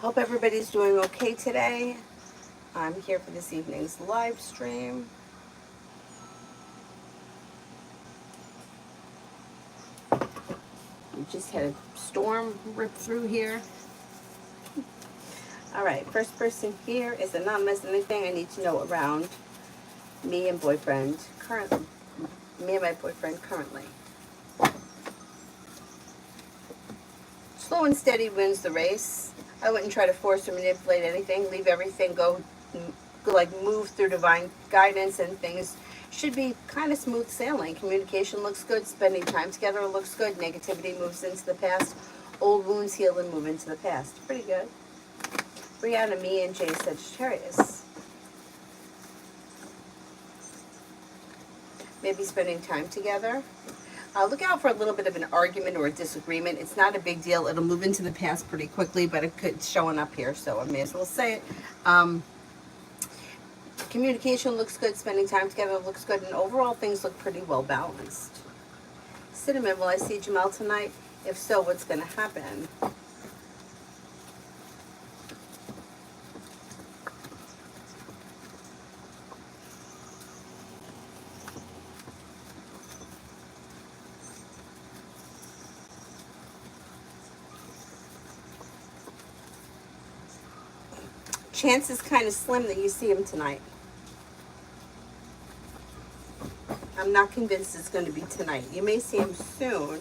Hope everybody's doing okay today. I'm here for this evening's live stream. We just had a storm rip through here. All right, first person here is anonymous. Anything I need to know around me and boyfriend currently. Me and my boyfriend currently. Slow and steady wins the race. I wouldn't try to force or manipulate anything. Leave everything go like move through divine guidance, and things should be kind of smooth sailing. Communication looks good. Spending time together looks good. Negativity moves into the past. Old wounds heal and move into the past. Pretty good. Brianna, me, and Jay Sagittarius. Maybe spending time together. Look out for a little bit of an argument or a disagreement. It's not a big deal. It'll move into the past pretty quickly, but it's showing up here, so I may as well say it. Communication looks good. Spending time together looks good. And overall, things look pretty well balanced. Cinnamon, will I see Jamal tonight? If so, what's going to happen? Chances kind of slim that you see him tonight. I'm not convinced it's going to be tonight. You may see him soon,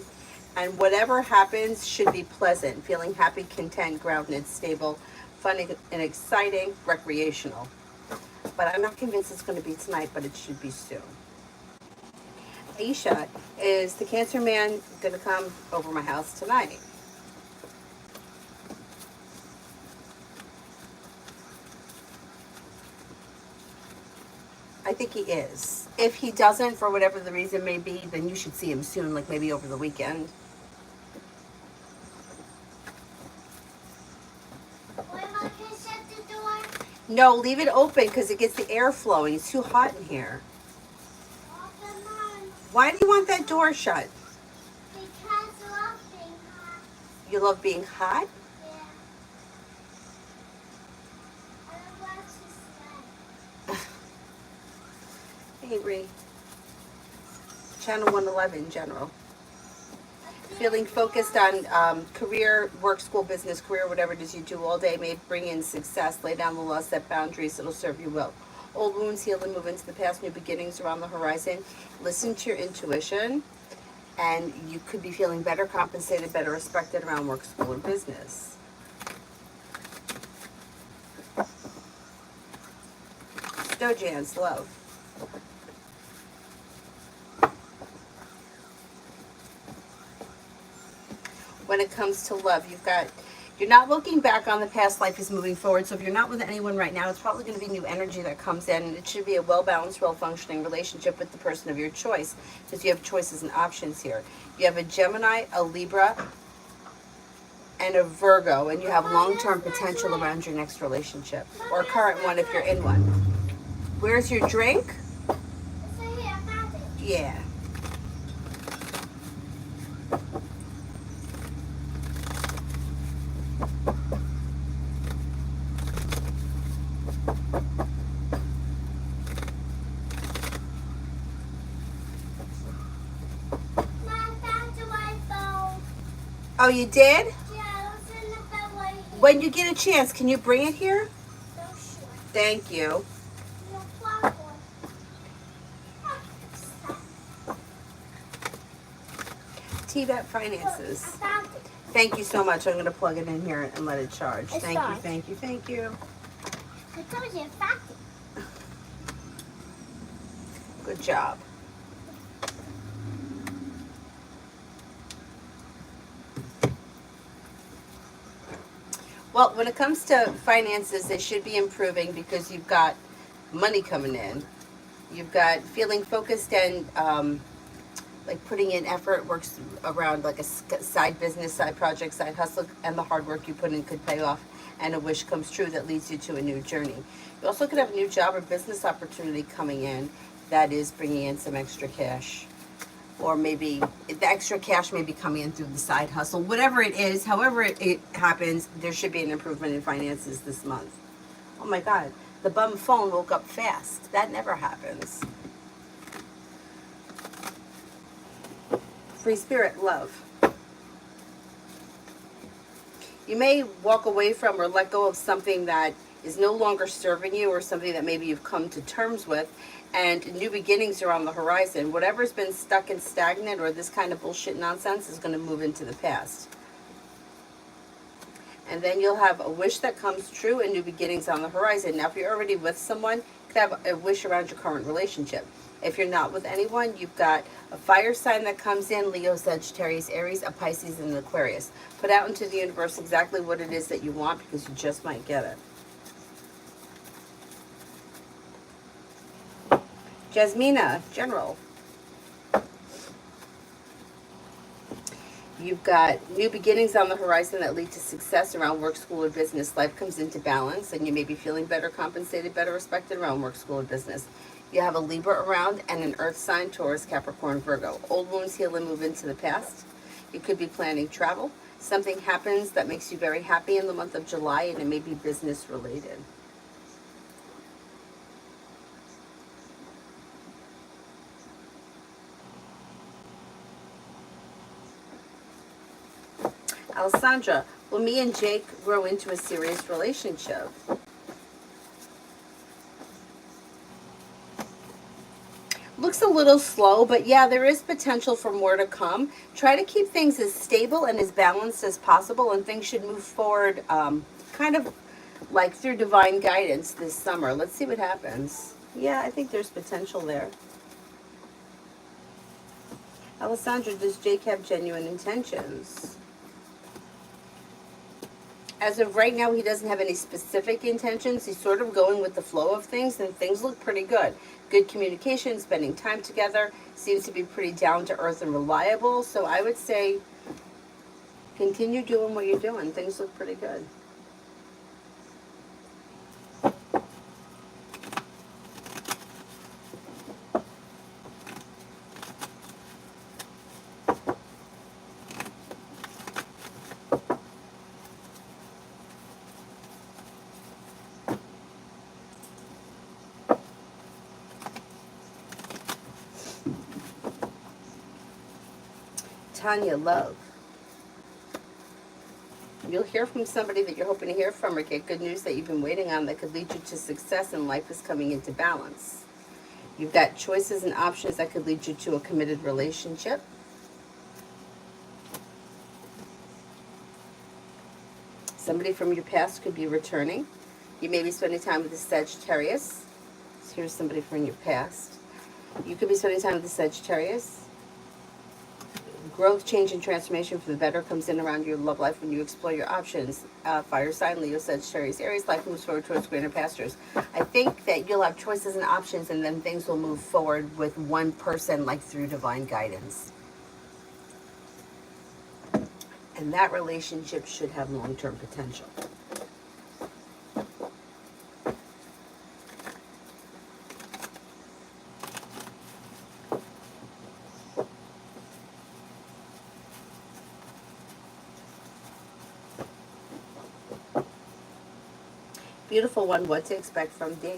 and whatever happens should be pleasant. Feeling happy, content, grounded, stable, fun and exciting, recreational. But I'm not convinced it's going to be tonight, but it should be soon. Aisha, is the Cancer man going to come over my house tonight? I think he is. If he doesn't, for whatever the reason may be, then you should see him soon, like maybe over the weekend. Why am I going to shut the door? No, leave it open because it gets the air flowing. It's too hot in here. Open mine. Why do you want that door shut? Because I love being hot. You love being hot? Yeah. I don't want to sweat. Hey, Bree. Channel 111, General. Feeling focused on career, work, school, business, career, whatever it is you do all day may bring in success. Lay down the law, set boundaries. It'll serve you well. Old wounds heal and move into the past. New beginnings around the horizon. Listen to your intuition, and you could be feeling better compensated, better respected around work, school, and business. Stojans, love. When it comes to love, you're not looking back on the past, life is moving forward. So if you're not with anyone right now, it's probably going to be new energy that comes in, and it should be a well-balanced, well-functioning relationship with the person of your choice, because you have choices and options here. You have a Gemini, a Libra, and a Virgo, and you have long-term potential around your next relationship, or current one if you're in one. Where's your drink? It's right here. I found it. Yeah. Mom, I found the white phone. Oh, you did? Yeah, it was in the bed right here. When you get a chance, can you bring it here? No, sure. Thank you. No problem. T-Bet Finances. I found it. Thank you so much. I'm going to plug it in here and let it charge. It's Thank you, charged. thank you, thank you. I told you I found it. Good job. Well, when it comes to finances, they should be improving because you've got money coming in. You've got feeling focused and like putting in effort, works around like a side business, side project, side hustle, and the hard work you put in could pay off, and a wish comes true that leads you to a new journey. You also could have a new job or business opportunity coming in that is bringing in some extra cash. or maybe the extra cash may be coming in through the side hustle. Whatever it is, however it happens, there should be an improvement in finances this month. Oh my God, the bum phone woke up fast. That never happens. Free spirit, love. You may walk away from or let go of something that is no longer serving you, or something that maybe you've come to terms with, and new beginnings are on the horizon. Whatever's been stuck and stagnant or this kind of bullshit nonsense is going to move into the past. And then you'll have a wish that comes true and new beginnings on the horizon. Now, if you're already with someone, you could have a wish around your current relationship. If you're not with anyone, you've got a fire sign that comes in: Leo, Sagittarius, Aries, a Pisces, and an Aquarius. Put out into the universe exactly what it is that you want, because you just might get it. Jasmina, General. You've got new beginnings on the horizon that lead to success around work, school, or business. Life comes into balance, and you may be feeling better compensated, better respected around work, school, or business. You have a Libra around and an Earth sign: Taurus, Capricorn, Virgo. Old wounds heal and move into the past. You could be planning travel. Something happens that makes you very happy in the month of July, and it may be business related. Alessandra, will me and Jake grow into a serious relationship? Looks a little slow, but yeah, there is potential for more to come. Try to keep things as stable and as balanced as possible, and things should move forward kind of like through divine guidance this summer. Let's see what happens. Yeah, I think there's potential there. Alessandra, does Jake have genuine intentions? As of right now, he doesn't have any specific intentions. He's sort of going with the flow of things, and things look pretty good. Good communication, spending time together, seems to be pretty down to earth and reliable. So I would say continue doing what you're doing. Things look pretty good. Tanya, love. You'll hear from somebody that you're hoping to hear from, or get good news that you've been waiting on that could lead you to success, and life is coming into balance. You've got choices and options that could lead you to a committed relationship. Somebody from your past could be returning. You may be spending time with the Sagittarius. So here's somebody from your past. You could be spending time with the Sagittarius. Growth, change, and transformation for the better comes in around your love life when you explore your options. Fire sign, Leo, Sagittarius, Aries. Life moves forward towards greener pastures. I think that you'll have choices and options, and then things will move forward with one person, like through divine guidance. And that relationship should have long-term potential. Beautiful one, what to expect from D.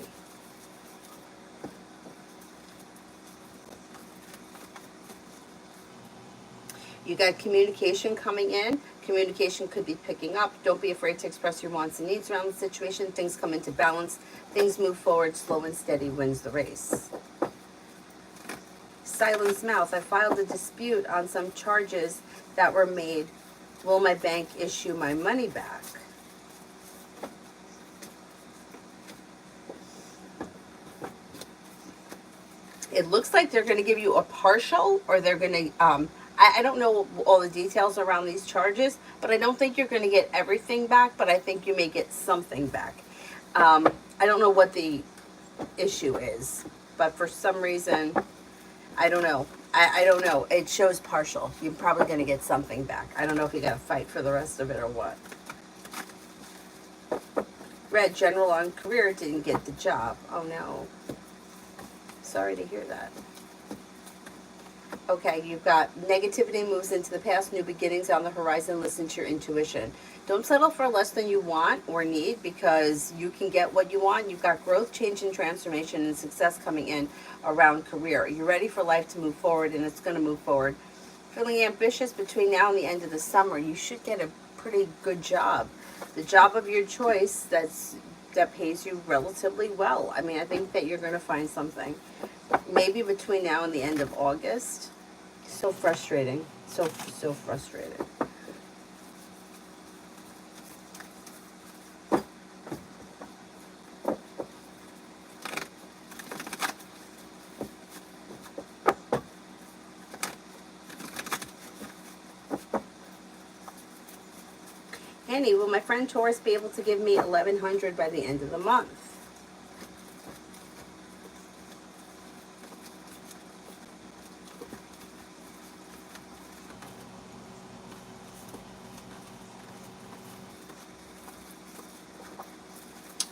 You got communication coming in. Communication could be picking up. Don't be afraid to express your wants and needs around the situation. Things come into balance. Things move forward. Slow and steady wins the race. Silence mouth. I filed a dispute on some charges that were made. Will my bank issue my money back? It looks like they're going to give you a partial, or they're going to, I don't know all the details around these charges, but I don't think you're going to get everything back, but I think you may get something back. I don't know what the issue is, but for some reason, I don't know. I don't know. It shows partial. You're probably going to get something back. I don't know if you got to fight for the rest of it or what. Red, general on career, didn't get the job. Oh no. Sorry to hear that. Okay, you've got negativity moves into the past, new beginnings on the horizon, listen to your intuition. Don't settle for less than you want or need, because you can get what you want. You've got growth, change, and transformation and success coming in around career. You're ready for life to move forward, and it's going to move forward. Feeling ambitious between now and the end of the summer, you should get a pretty good job. The job of your choice that pays you relatively well. I mean, I think that you're going to find something. Maybe between now and the end of August. So frustrating. So frustrating. Annie, will my friend Taurus be able to give me 1100 by the end of the month?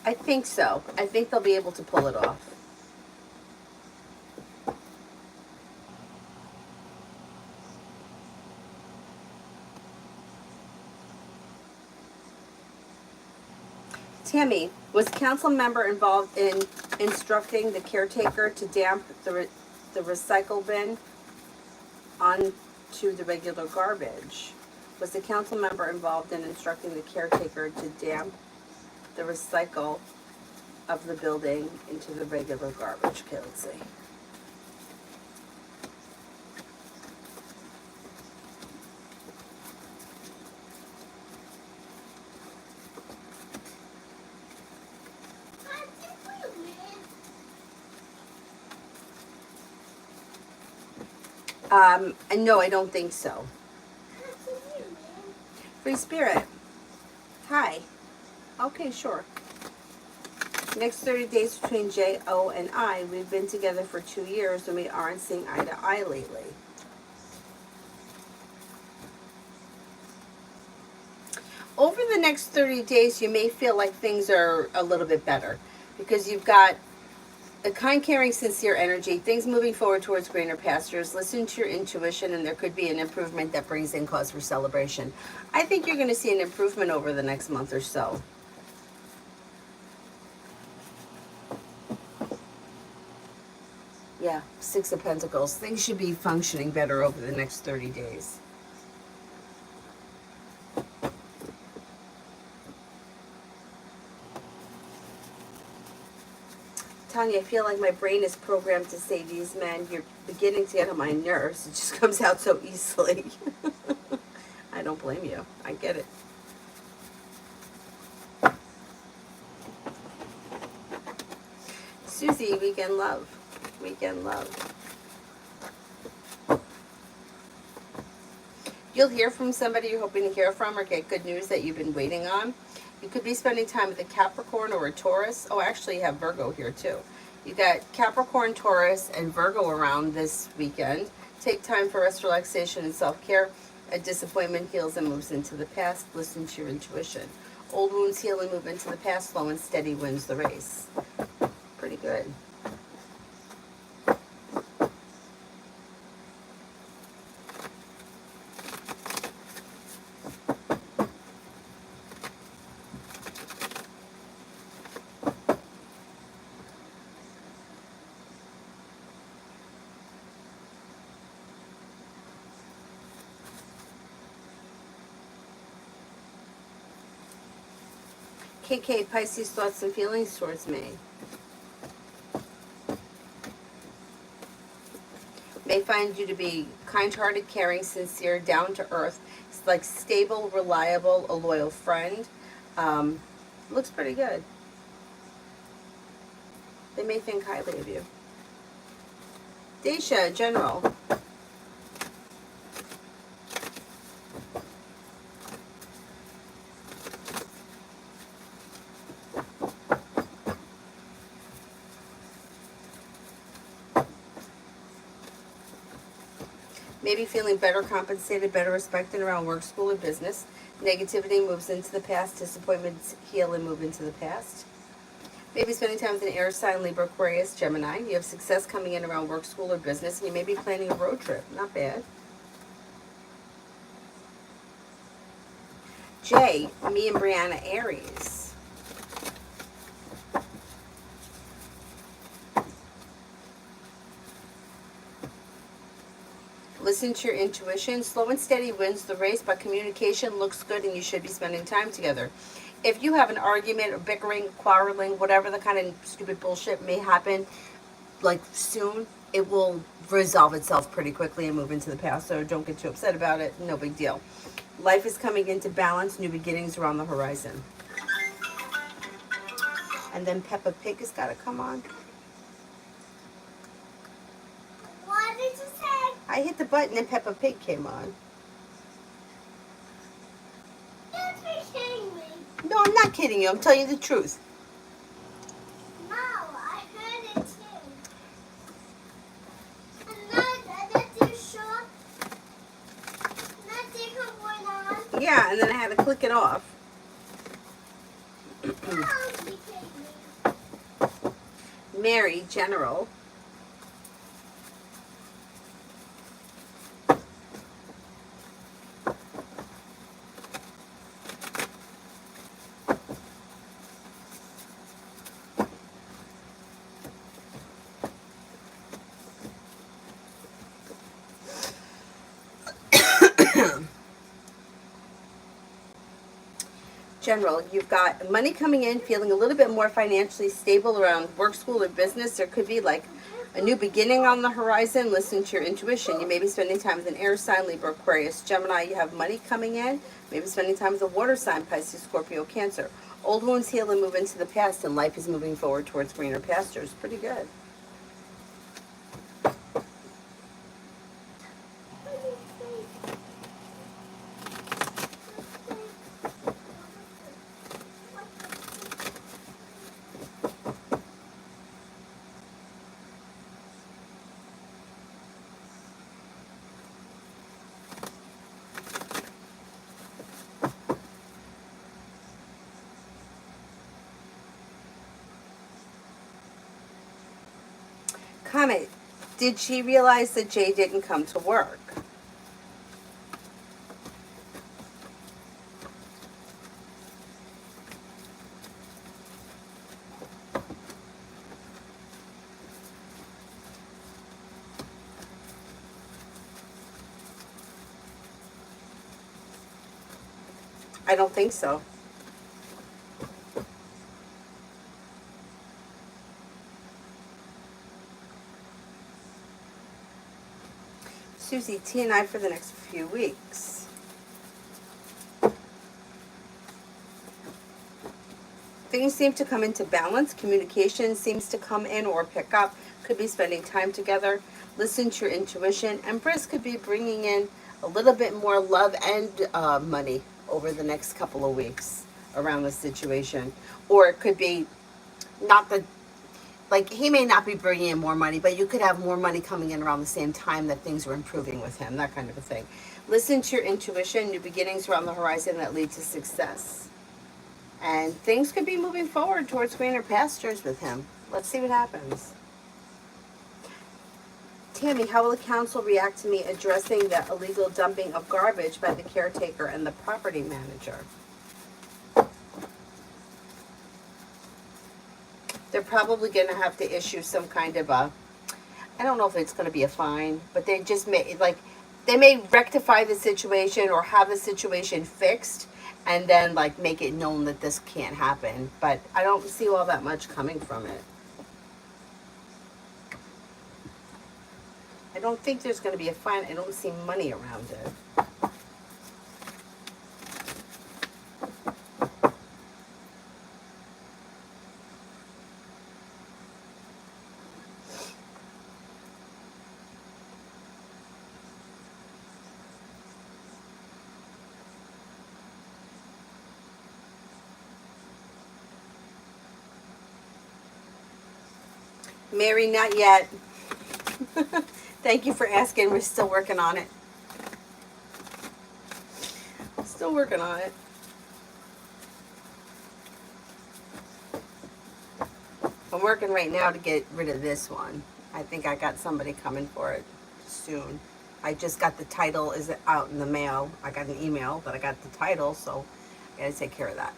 I think so. I think they'll be able to pull it off. Tammy, was council member involved in instructing the caretaker to damp the recycle bin onto the regular garbage? Was the council member involved in instructing the caretaker to damp the recycle of the building into the regular garbage? Okay, let's see. No, I don't think so. Free Spirit. Hi. Okay, sure. Next 30 days between J.O. and I. We've been together for 2 years and we aren't seeing eye to eye lately. Over the next 30 days, you may feel like things are a little bit better because you've got a kind, caring, sincere energy, things moving forward towards greener pastures. Listen to your intuition, and there could be an improvement that brings in cause for celebration. I think you're going to see an improvement over the next month or so. Yeah, Six of Pentacles. Things should be functioning better over the next 30 days. Tanya, I feel like my brain is programmed to say these men, you're beginning to get on my nerves. It just comes out so easily. I don't blame you. I get it. Susie, weekend love. Weekend love. You'll hear from somebody you're hoping to hear from or get good news that you've been waiting on. You could be spending time with a Capricorn or a Taurus. Oh, actually, you have Virgo here too. You got Capricorn, Taurus, and Virgo around this weekend. Take time for rest, relaxation, and self-care. A disappointment heals and moves into the past. Listen to your intuition. Old wounds heal and move into the past. Slow and steady wins the race. Pretty good. KK, Pisces thoughts and feelings towards me. May find you to be kind-hearted, caring, sincere, down-to-earth, like stable, reliable, a loyal friend. Looks pretty good. They may think highly of you. Daisha, General. Maybe feeling better compensated, better respected around work, school, or business. Negativity moves into the past. Disappointments heal and move into the past. Maybe spending time with an air sign, Libra, Aquarius, Gemini. You have success coming in around work, school, or business, and you may be planning a road trip. Not bad. J, me and Brianna, Aries. Listen to your intuition. Slow and steady wins the race, but communication looks good and you should be spending time together. If you have an argument or bickering, quarreling, whatever the kind of stupid bullshit may happen, like soon, it will resolve itself pretty quickly and move into the past. So don't get too upset about it. No big deal. Life is coming into balance. New beginnings are on the horizon. And then Peppa Pig has got to come on. What did you say? I hit the button and Peppa Pig came on. Don't be kidding me. No, I'm not kidding you. I'm telling you the truth. No, I heard it too. And that you short. That you come on. Yeah, and then I had to click it off. Don't be kidding me. Mary, General. General, you've got money coming in, feeling a little bit more financially stable around work, school, or business. There could be like a new beginning on the horizon. Listen to your intuition. You may be spending time with an air sign, Libra, Aquarius, Gemini. You have money coming in. Maybe spending time with a water sign, Pisces, Scorpio, Cancer. Old wounds heal and move into the past, and life is moving forward towards greener pastures. Pretty good. Comment. Did she realize that Jay didn't come to work? I don't think so. Susie, T and I for the next few weeks. Things seem to come into balance. Communication seems to come in or pick up. Could be spending time together. Listen to your intuition. Empress could be bringing in a little bit more love and money over the next couple of weeks around the situation. Or it could be not the, like he may not be bringing in more money, but you could have more money coming in around the same time that things are improving with him, that kind of a thing. Listen to your intuition. New beginnings are on the horizon that lead to success. And things could be moving forward towards greener pastures with him. Let's see what happens. Tammy, how will the council react to me addressing the illegal dumping of garbage by the caretaker and the property manager? They're probably going to have to issue some kind of a, I don't know if it's going to be a fine, but they just may, like, they may rectify the situation or have the situation fixed and then, like, make it known that this can't happen. But I don't see all that much coming from it. I don't think there's going to be a fine. I don't see money around it. Mary, not yet. Thank you for asking. We're still working on it. Still working on it. I'm working right now to get rid of this one. I think I got somebody coming for it soon. I just got the title is out in the mail. I got an email that I got the title, so I gotta take care of that.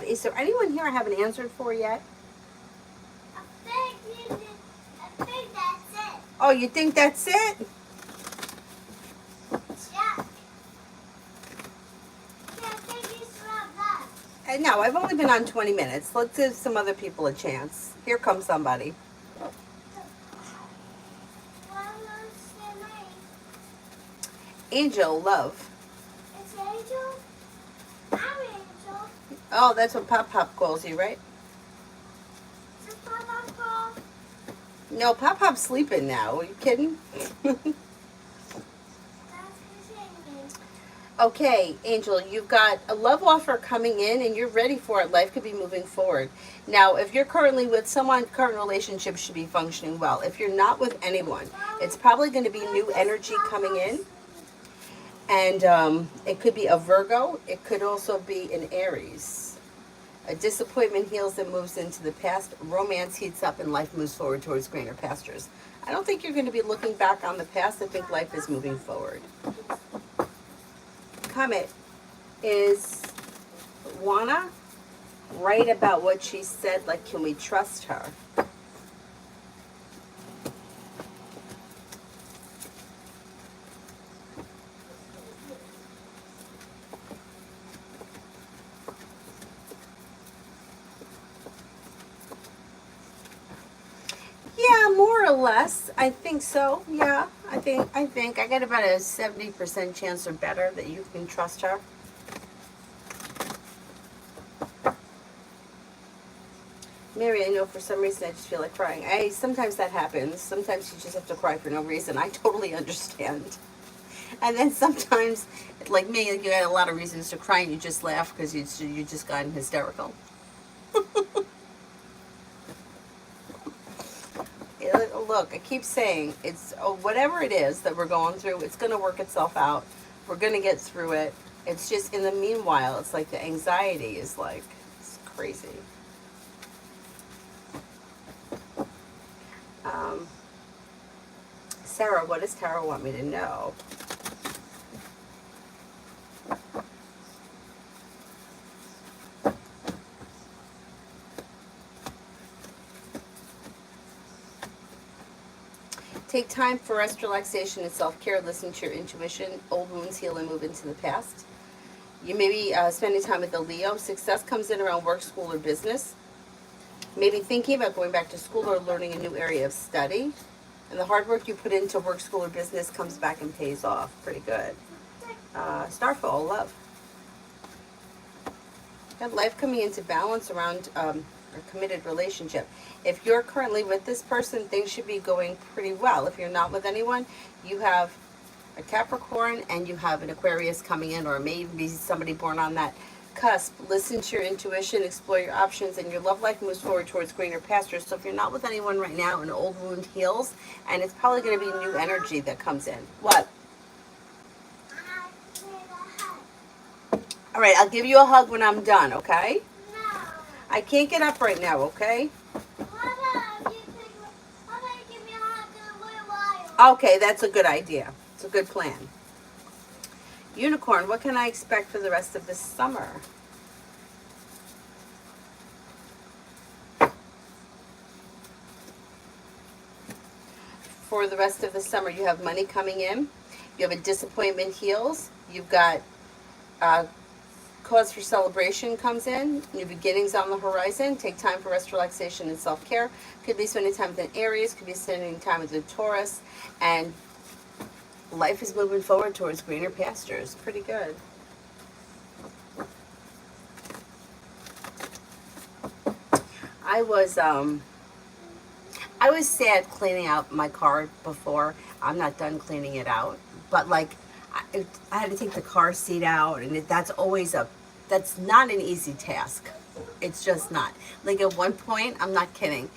Is there anyone here I haven't answered for yet? I think that's it. Oh, you think that's it? Yeah. Yeah, I think it's not that. No, I've only been on 20 minutes. Let's give some other people a chance. Here comes somebody. What was your name? Angel Love. It's Angel? I'm Angel. Oh, that's what Pop Pop calls you, right? It's Papa Paul. No, Pop Pop's sleeping now. Are you kidding? That's his name. Okay, Angel, you've got a love offer coming in and you're ready for it. Life could be moving forward. Now, if you're currently with someone, current relationship should be functioning well. If you're not with anyone, it's probably going to be new energy coming in. And it could be a Virgo. It could also be an Aries. A disappointment heals and moves into the past. Romance heats up and life moves forward towards greener pastures. I don't think you're going to be looking back on the past. I think life is moving forward. Comment, is Juana right about what she said? Like, can we trust her? Yeah, more or less. I think so. Yeah, I think I got about a 70% chance or better that you can trust her. Mary, I know for some reason I just feel like crying. Sometimes that happens. Sometimes you just have to cry for no reason. I totally understand. And then sometimes, like me, you had a lot of reasons to cry and you just laugh because you just gotten hysterical. Look, I keep saying it's whatever it is that we're going through, it's going to work itself out. We're going to get through it. It's just in the meanwhile, it's like the anxiety is like, it's crazy. Sarah, what does Tara want me to know? Take time for rest, relaxation, and self-care. Listen to your intuition. Old wounds heal and move into the past. You may be spending time with a Leo. Success comes in around work, school, or business. Maybe thinking about going back to school or learning a new area of study. And the hard work you put into work, school, or business comes back and pays off. Pretty good. Starfall, love. Got life coming into balance around a committed relationship. If you're currently with this person, things should be going pretty well. If you're not with anyone, you have a Capricorn and you have an Aquarius coming in, or maybe somebody born on that cusp. Listen to your intuition, explore your options, and your love life moves forward towards greener pastures. So if you're not with anyone right now, an old wound heals, and it's probably going to be new energy that comes in. What? All right, I'll give you a hug when I'm done, okay? No. I can't get up right now, okay? How about you give me a hug in a little while? Okay, that's a good idea. It's a good plan. Unicorn, what can I expect for the rest of this summer? For the rest of the summer, you have money coming in. You have a disappointment heals. You've got cause for celebration comes in. New beginnings on the horizon. Take time for rest, relaxation, and self-care. Could be spending time with an Aries. Could be spending time with a Taurus. And life is moving forward towards greener pastures. Pretty good. I was I was sad cleaning out my car before. I'm not done cleaning it out, but like I had to take the car seat out, and that's not an easy task. It's just not. Like at one point, I'm not kidding.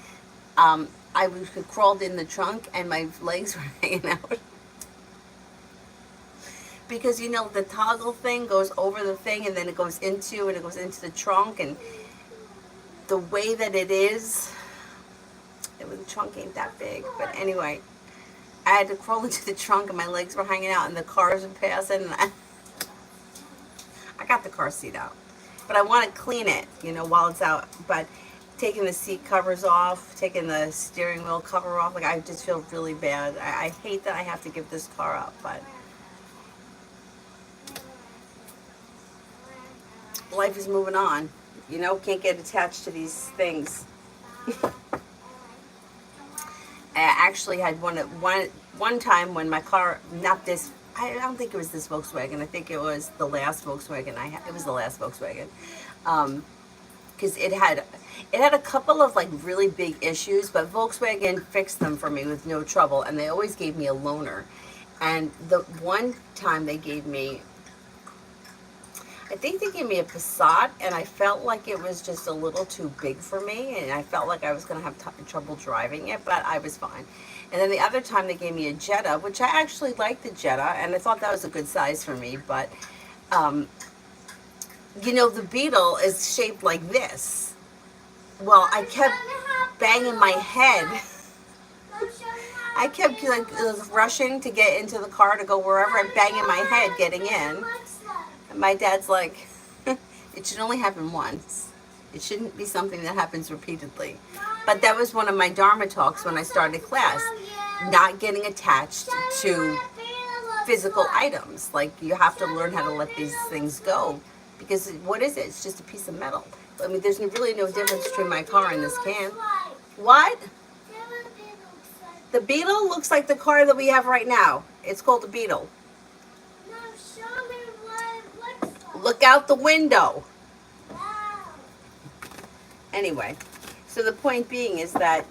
Crawled in the trunk and my legs were hanging out because the toggle thing goes over the thing and then it goes into the trunk, and the way that the trunk ain't that big. But anyway, I had to crawl into the trunk and my legs were hanging out and the cars were passing, and I got the car seat out. But I want to clean it, while it's out. But taking the seat covers off, taking the steering wheel cover off, like I just feel really bad. I hate that I have to give this car up, but life is moving on. Can't get attached to these things. I actually had one time when my car, not this, I don't think it was this Volkswagen. I think it was the last Volkswagen I had. It was the last Volkswagen, because it had a couple of like really big issues, but Volkswagen fixed them for me with no trouble, and they always gave me a loaner. And the one time they gave me, I think they gave me a Passat, and I felt like it was just a little too big for me, and I felt like I was going to have trouble driving it, but I was fine. And then the other time they gave me a Jetta, which I actually liked the Jetta, and I thought that was a good size for me, but, the Beetle is shaped like this. Well, I kept banging my head. I kept rushing to get into the car to go wherever, and banging my head getting in. My dad's like, it should only happen once. It shouldn't be something that happens repeatedly. But that was one of my Dharma talks when I started class. Not getting attached to physical items. Like, you have to learn how to let these things go. Because what is it? It's just a piece of metal. I mean, there's really no difference between my car and this can. What? The Beetle looks like the car that we have right now. It's called the Beetle. Look out the window. Wow. Anyway, so the point being is that,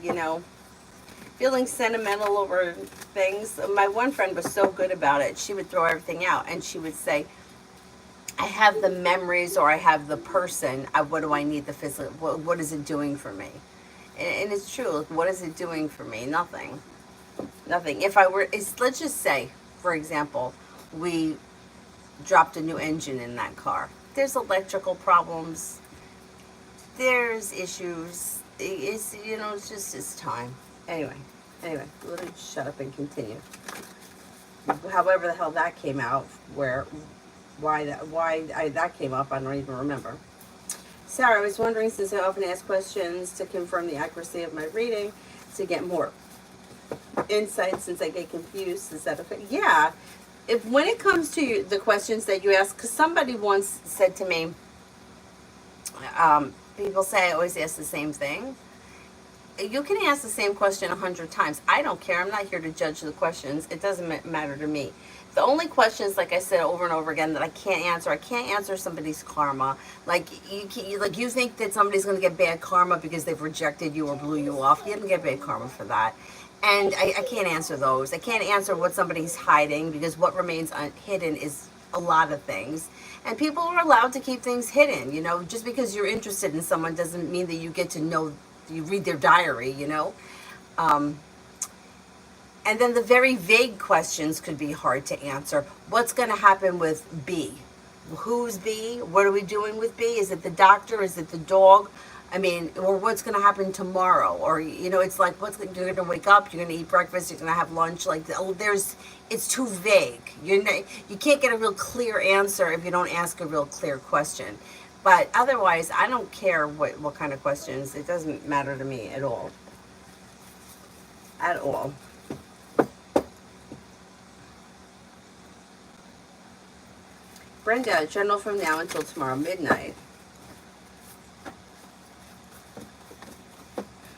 feeling sentimental over things. My one friend was so good about it. She would throw everything out and she would say, I have the memories or I have the person. What do I need the physical? What is it doing for me? And it's true. What is it doing for me? Nothing. Nothing. Let's just say, for example, we dropped a new engine in that car. There's electrical problems. There's issues. It's time. Anyway, let me shut up and continue. However the hell that came out, why that came up, I don't even remember. Sarah, I was wondering, since I often ask questions to confirm the accuracy of my reading, to get more insight since I get confused. Is that okay? Yeah. When it comes to the questions that you ask, because somebody once said to me, people say I always ask the same thing. You can ask the same question 100 times. I don't care. I'm not here to judge the questions. It doesn't matter to me. The only questions, like I said over and over again, that I can't answer somebody's karma. Like you think that somebody's going to get bad karma because they've rejected you or blew you off. You didn't get bad karma for that. And I can't answer those. I can't answer what somebody's hiding, because what remains hidden is a lot of things. And people are allowed to keep things hidden, Just because you're interested in someone doesn't mean that you get to know, you read their diary, And then the very vague questions could be hard to answer. What's going to happen with B? Who's B? What are we doing with B? Is it the doctor? Is it the dog? I mean, or what's going to happen tomorrow? Or, it's like, you're going to wake up, you're going to eat breakfast, you're going to have lunch. Like, it's too vague. You can't get a real clear answer if you don't ask a real clear question. But otherwise, I don't care what kind of questions. It doesn't matter to me at all. At all. Brenda, general from now until tomorrow midnight.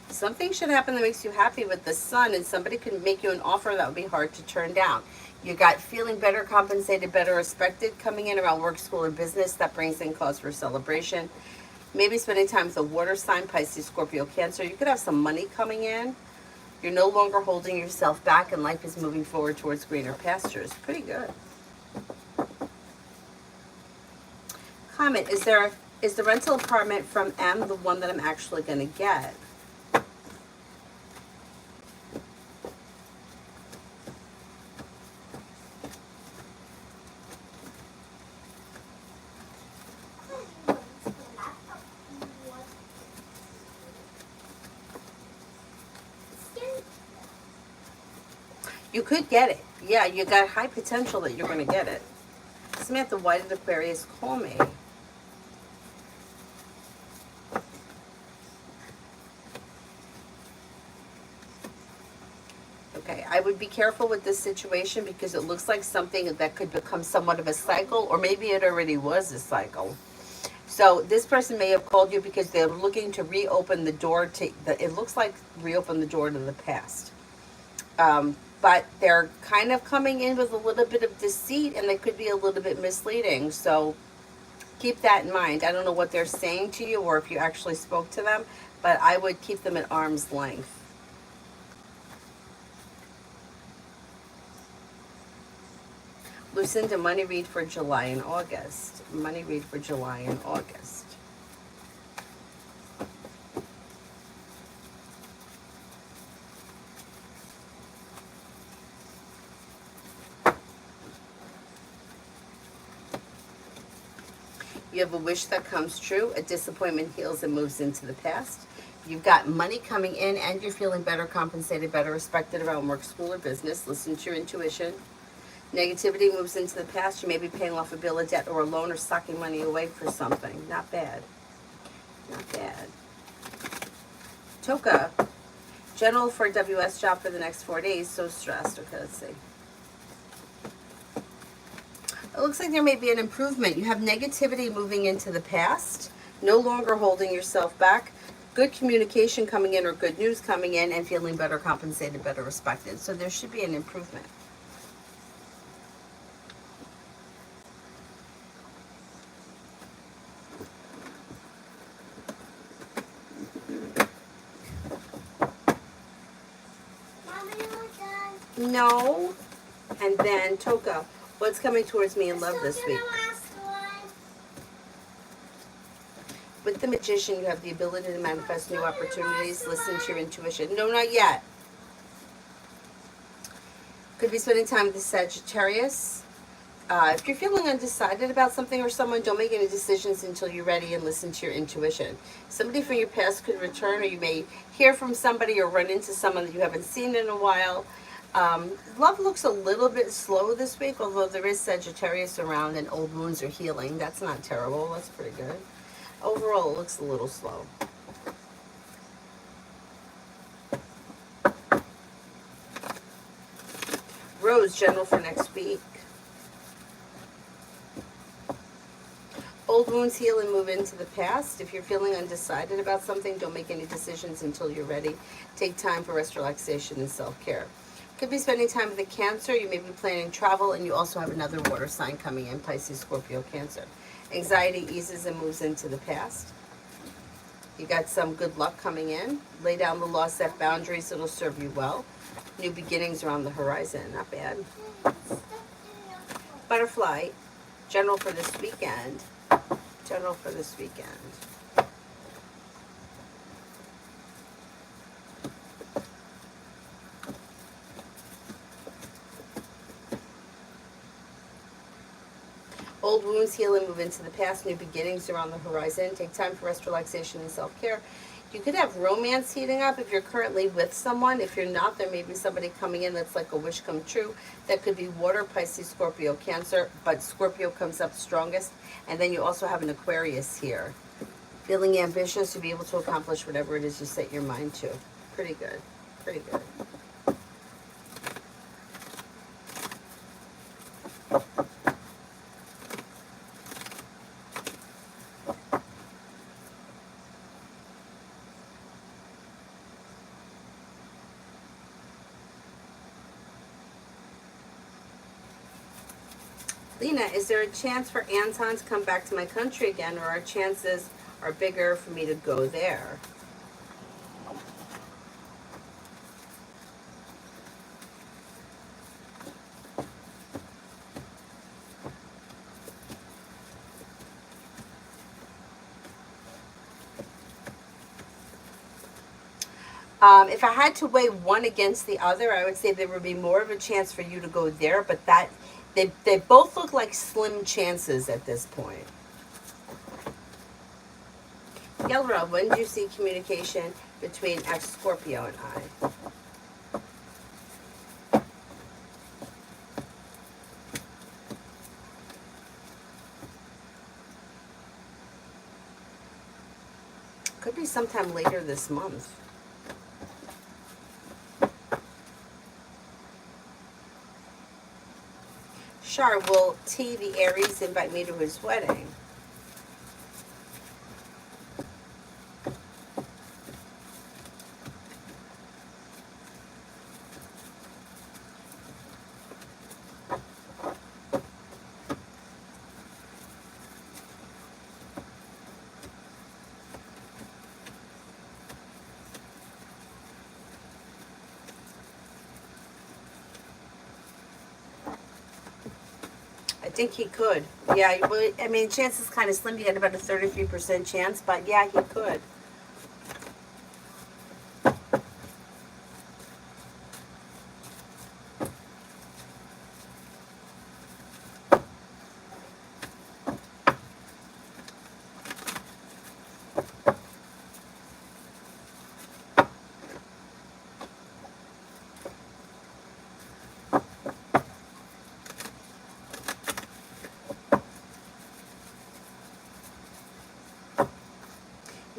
Something should happen that makes you happy with the sun, and somebody could make you an offer that would be hard to turn down. You got feeling better, compensated, better respected coming in around work, school, or business. That brings in cause for celebration. Maybe spending time with a water sign, Pisces, Scorpio, Cancer. You could have some money coming in. You're no longer holding yourself back, and life is moving forward towards greener pastures. Pretty good. Comment, is the rental apartment from M the one that I'm actually going to get? You could get it. Yeah, you got high potential that you're going to get it. Samantha, why did Aquarius call me? Okay, I would be careful with this situation because it looks like something that could become somewhat of a cycle, or maybe it already was a cycle. So this person may have called you because they're looking to reopen the door to, it looks like reopen the door to the past. But they're kind of coming in with a little bit of deceit, and they could be a little bit misleading. So keep that in mind. I don't know what they're saying to you or if you actually spoke to them, but I would keep them at arm's length. Lucinda, money read for July and August. Money read for July and August. You have a wish that comes true. A disappointment heals and moves into the past. You've got money coming in and you're feeling better compensated, better respected around work, school, or business. Listen to your intuition. Negativity moves into the past. You may be paying off a bill, a debt, or a loan, or stocking money away for something. Not bad. Not bad. Toka. General for a WS job for the next 4 days. So stressed. Okay, let's see. It looks like there may be an improvement. You have negativity moving into the past. No longer holding yourself back. Good communication coming in or good news coming in and feeling better compensated, better respected. So there should be an improvement. No. And then Toka, what's coming towards me in love this week? With the Magician, you have the ability to manifest new opportunities. Listen to your intuition. No, not yet. Could be spending time with the Sagittarius. If you're feeling undecided about something or someone, don't make any decisions until you're ready and listen to your intuition. Somebody from your past could return, or you may hear from somebody or run into someone that you haven't seen in a while. Love looks a little bit slow this week, although there is Sagittarius around and old wounds are healing. That's not terrible. That's pretty good. Overall, it looks a little slow. Rose, general for next week. Old wounds heal and move into the past. If you're feeling undecided about something, don't make any decisions until you're ready. Take time for rest, relaxation, and self-care. Could be spending time with a Cancer. You may be planning travel, and you also have another water sign coming in, Pisces, Scorpio, Cancer. Anxiety eases and moves into the past. You got some good luck coming in. Lay down the law, set boundaries. It'll serve you well. New beginnings are on the horizon. Not bad. Butterfly, general for this weekend. General for this weekend. Old wounds heal and move into the past. New beginnings are on the horizon. Take time for rest, relaxation, and self-care. You could have romance heating up if you're currently with someone. If you're not, there may be somebody coming in that's like a wish come true. That could be water, Pisces, Scorpio, Cancer, but Scorpio comes up strongest. And then you also have an Aquarius here. Feeling ambitious to be able to accomplish whatever it is you set your mind to. Pretty good. Pretty good. Lena, is there a chance for Anton to come back to my country again, or our chances are bigger for me to go there? If I had to weigh one against the other, I would say there would be more of a chance for you to go there, but they both look like slim chances at this point. Yellow, when do you see communication between ex Scorpio and I? Could be sometime later this month. Char, will T, the Aries, invite me to his wedding? I think he could. Yeah, well, I mean, chance is kind of slim. You had about a 33% chance, but yeah, he could.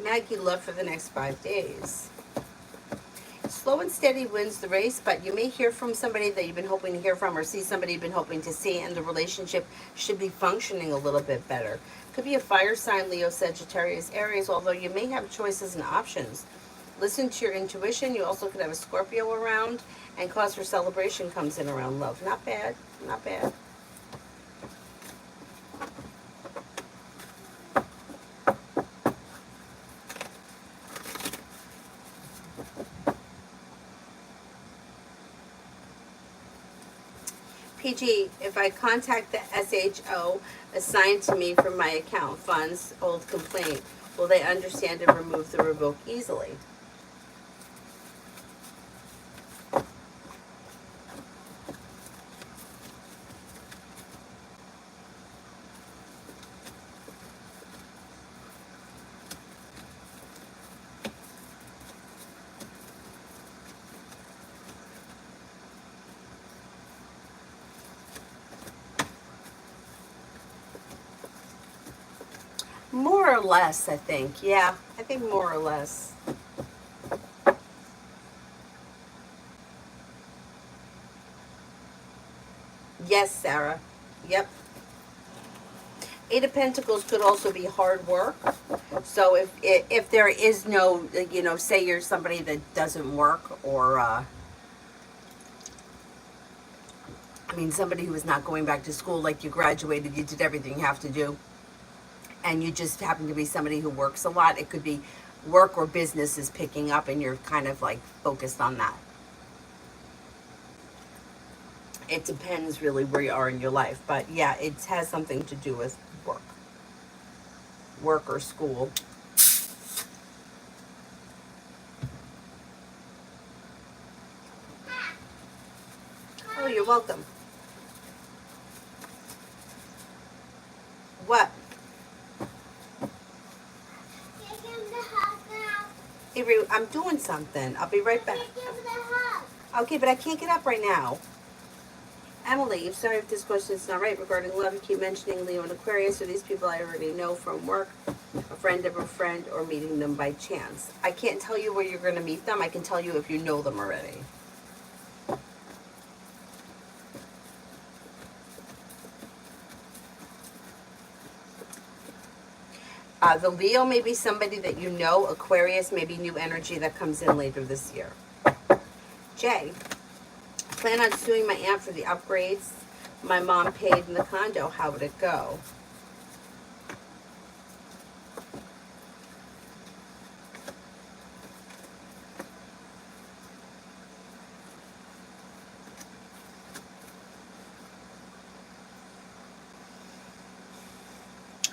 Maggie, love for the next 5 days. Slow and steady wins the race, but you may hear from somebody that you've been hoping to hear from or see somebody you've been hoping to see, and the relationship should be functioning a little bit better. Could be a fire sign, Leo, Sagittarius, Aries, although you may have choices and options. Listen to your intuition. You also could have a Scorpio around, and cause for celebration comes in around love. Not bad, not bad. PG, if I contact the SHO assigned to me from my account funds, old complaint, will they understand and remove the revoke easily? More or less, I think. Yeah, I think more or less. Yes, Sarah. Yep. Eight of Pentacles could also be hard work. So if there is no, say you're somebody that doesn't work, or I mean somebody who is not going back to school, like you graduated, you did everything you have to do, and you just happen to be somebody who works a lot. It could be work or business is picking up, and you're kind of like focused on that. It depends really where you are in your life, but yeah, it has something to do with work or school. Oh, you're welcome. What? Give him the hug now. Avery, I'm doing something. I'll be right back. Give him the hug. Okay, but I can't get up right now. Emily, sorry if this question is not right regarding love. You keep mentioning Leo and Aquarius. Are these people I already know from work, a friend of a friend, or meeting them by chance? I can't tell you where you're going to meet them. I can tell you if you know them already. The Leo may be somebody that you know. Aquarius may be new energy that comes in later this year. Jay, I plan on suing my aunt for the upgrades my mom paid in the condo. How would it go?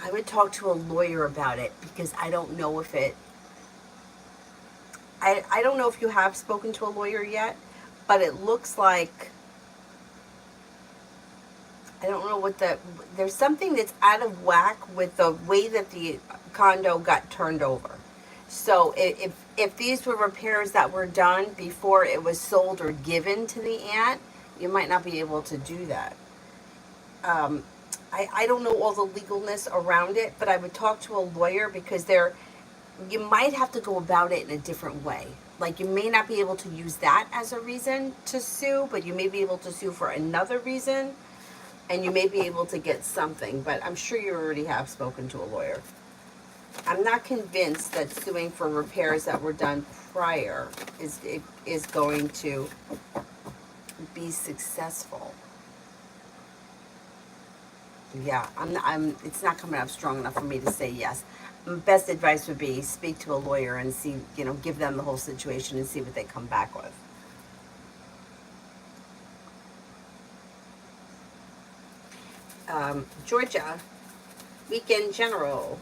I would talk to a lawyer about it, because I don't know if it I don't know if you have spoken to a lawyer yet, but it looks like, I don't know what there's something that's out of whack with the way that the condo got turned over. So if these were repairs that were done before it was sold or given to the aunt, you might not be able to do that. Um, I don't know all the legalness around it, but I would talk to a lawyer because you might have to go about it in a different way. Like you may not be able to use that as a reason to sue, but you may be able to sue for another reason, and you may be able to get something, but I'm sure you already have spoken to a lawyer. I'm not convinced that suing for repairs that were done prior is going to be successful. Yeah, it's not coming up strong enough for me to say yes. Best advice would be speak to a lawyer and see, give them the whole situation and see what they come back with. Georgia, weekend general.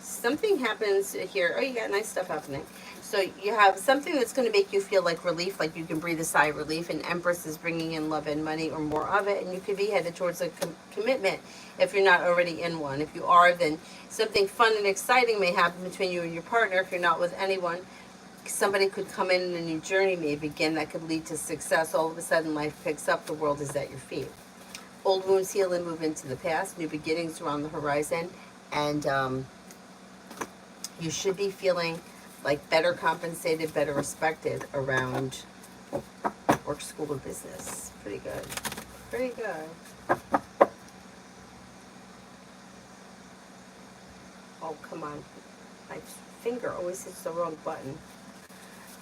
Something happens here. Oh, you got nice stuff happening. So you have something that's going to make you feel like relief, like you can breathe a sigh of relief. And Empress is bringing in love and money or more of it. And you could be headed towards a commitment if you're not already in one. If you are, then something fun and exciting may happen between you and your partner. If you're not with anyone, somebody could come in and a new journey may begin that could lead to success. All of a sudden, life picks up. The world is at your feet. Old wounds heal and move into the past. New beginnings are on the horizon. And you should be feeling like better compensated, better respected around work, school, or business. Pretty good. Pretty good. Oh, come on. My finger always hits the wrong button.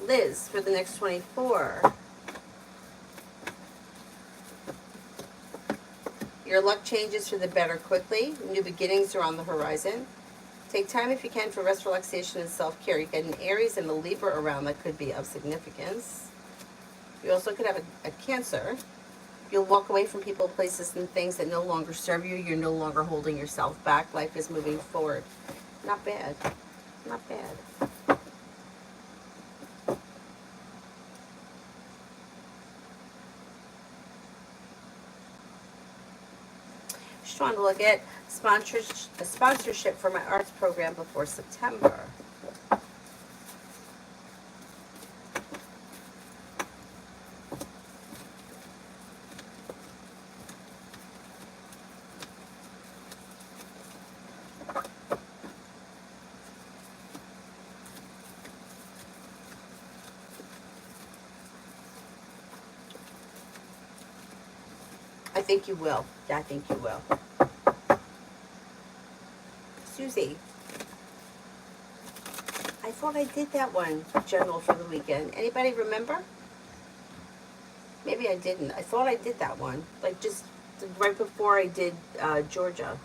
Liz, for the next 24. Your luck changes for the better quickly. New beginnings are on the horizon. Take time if you can for rest, relaxation, and self-care. You get an Aries and a Libra around that could be of significance. You also could have a Cancer. You'll walk away from people, places, and things that no longer serve you. You're no longer holding yourself back. Life is moving forward. Not bad. Not bad. Just trying to look at a sponsorship for my arts program before September. I think you will. Yeah, I think you will. Susie, I thought I did that one, general for the weekend. Anybody remember? Maybe I didn't. I thought I did that one. Like just right before I did Georgia.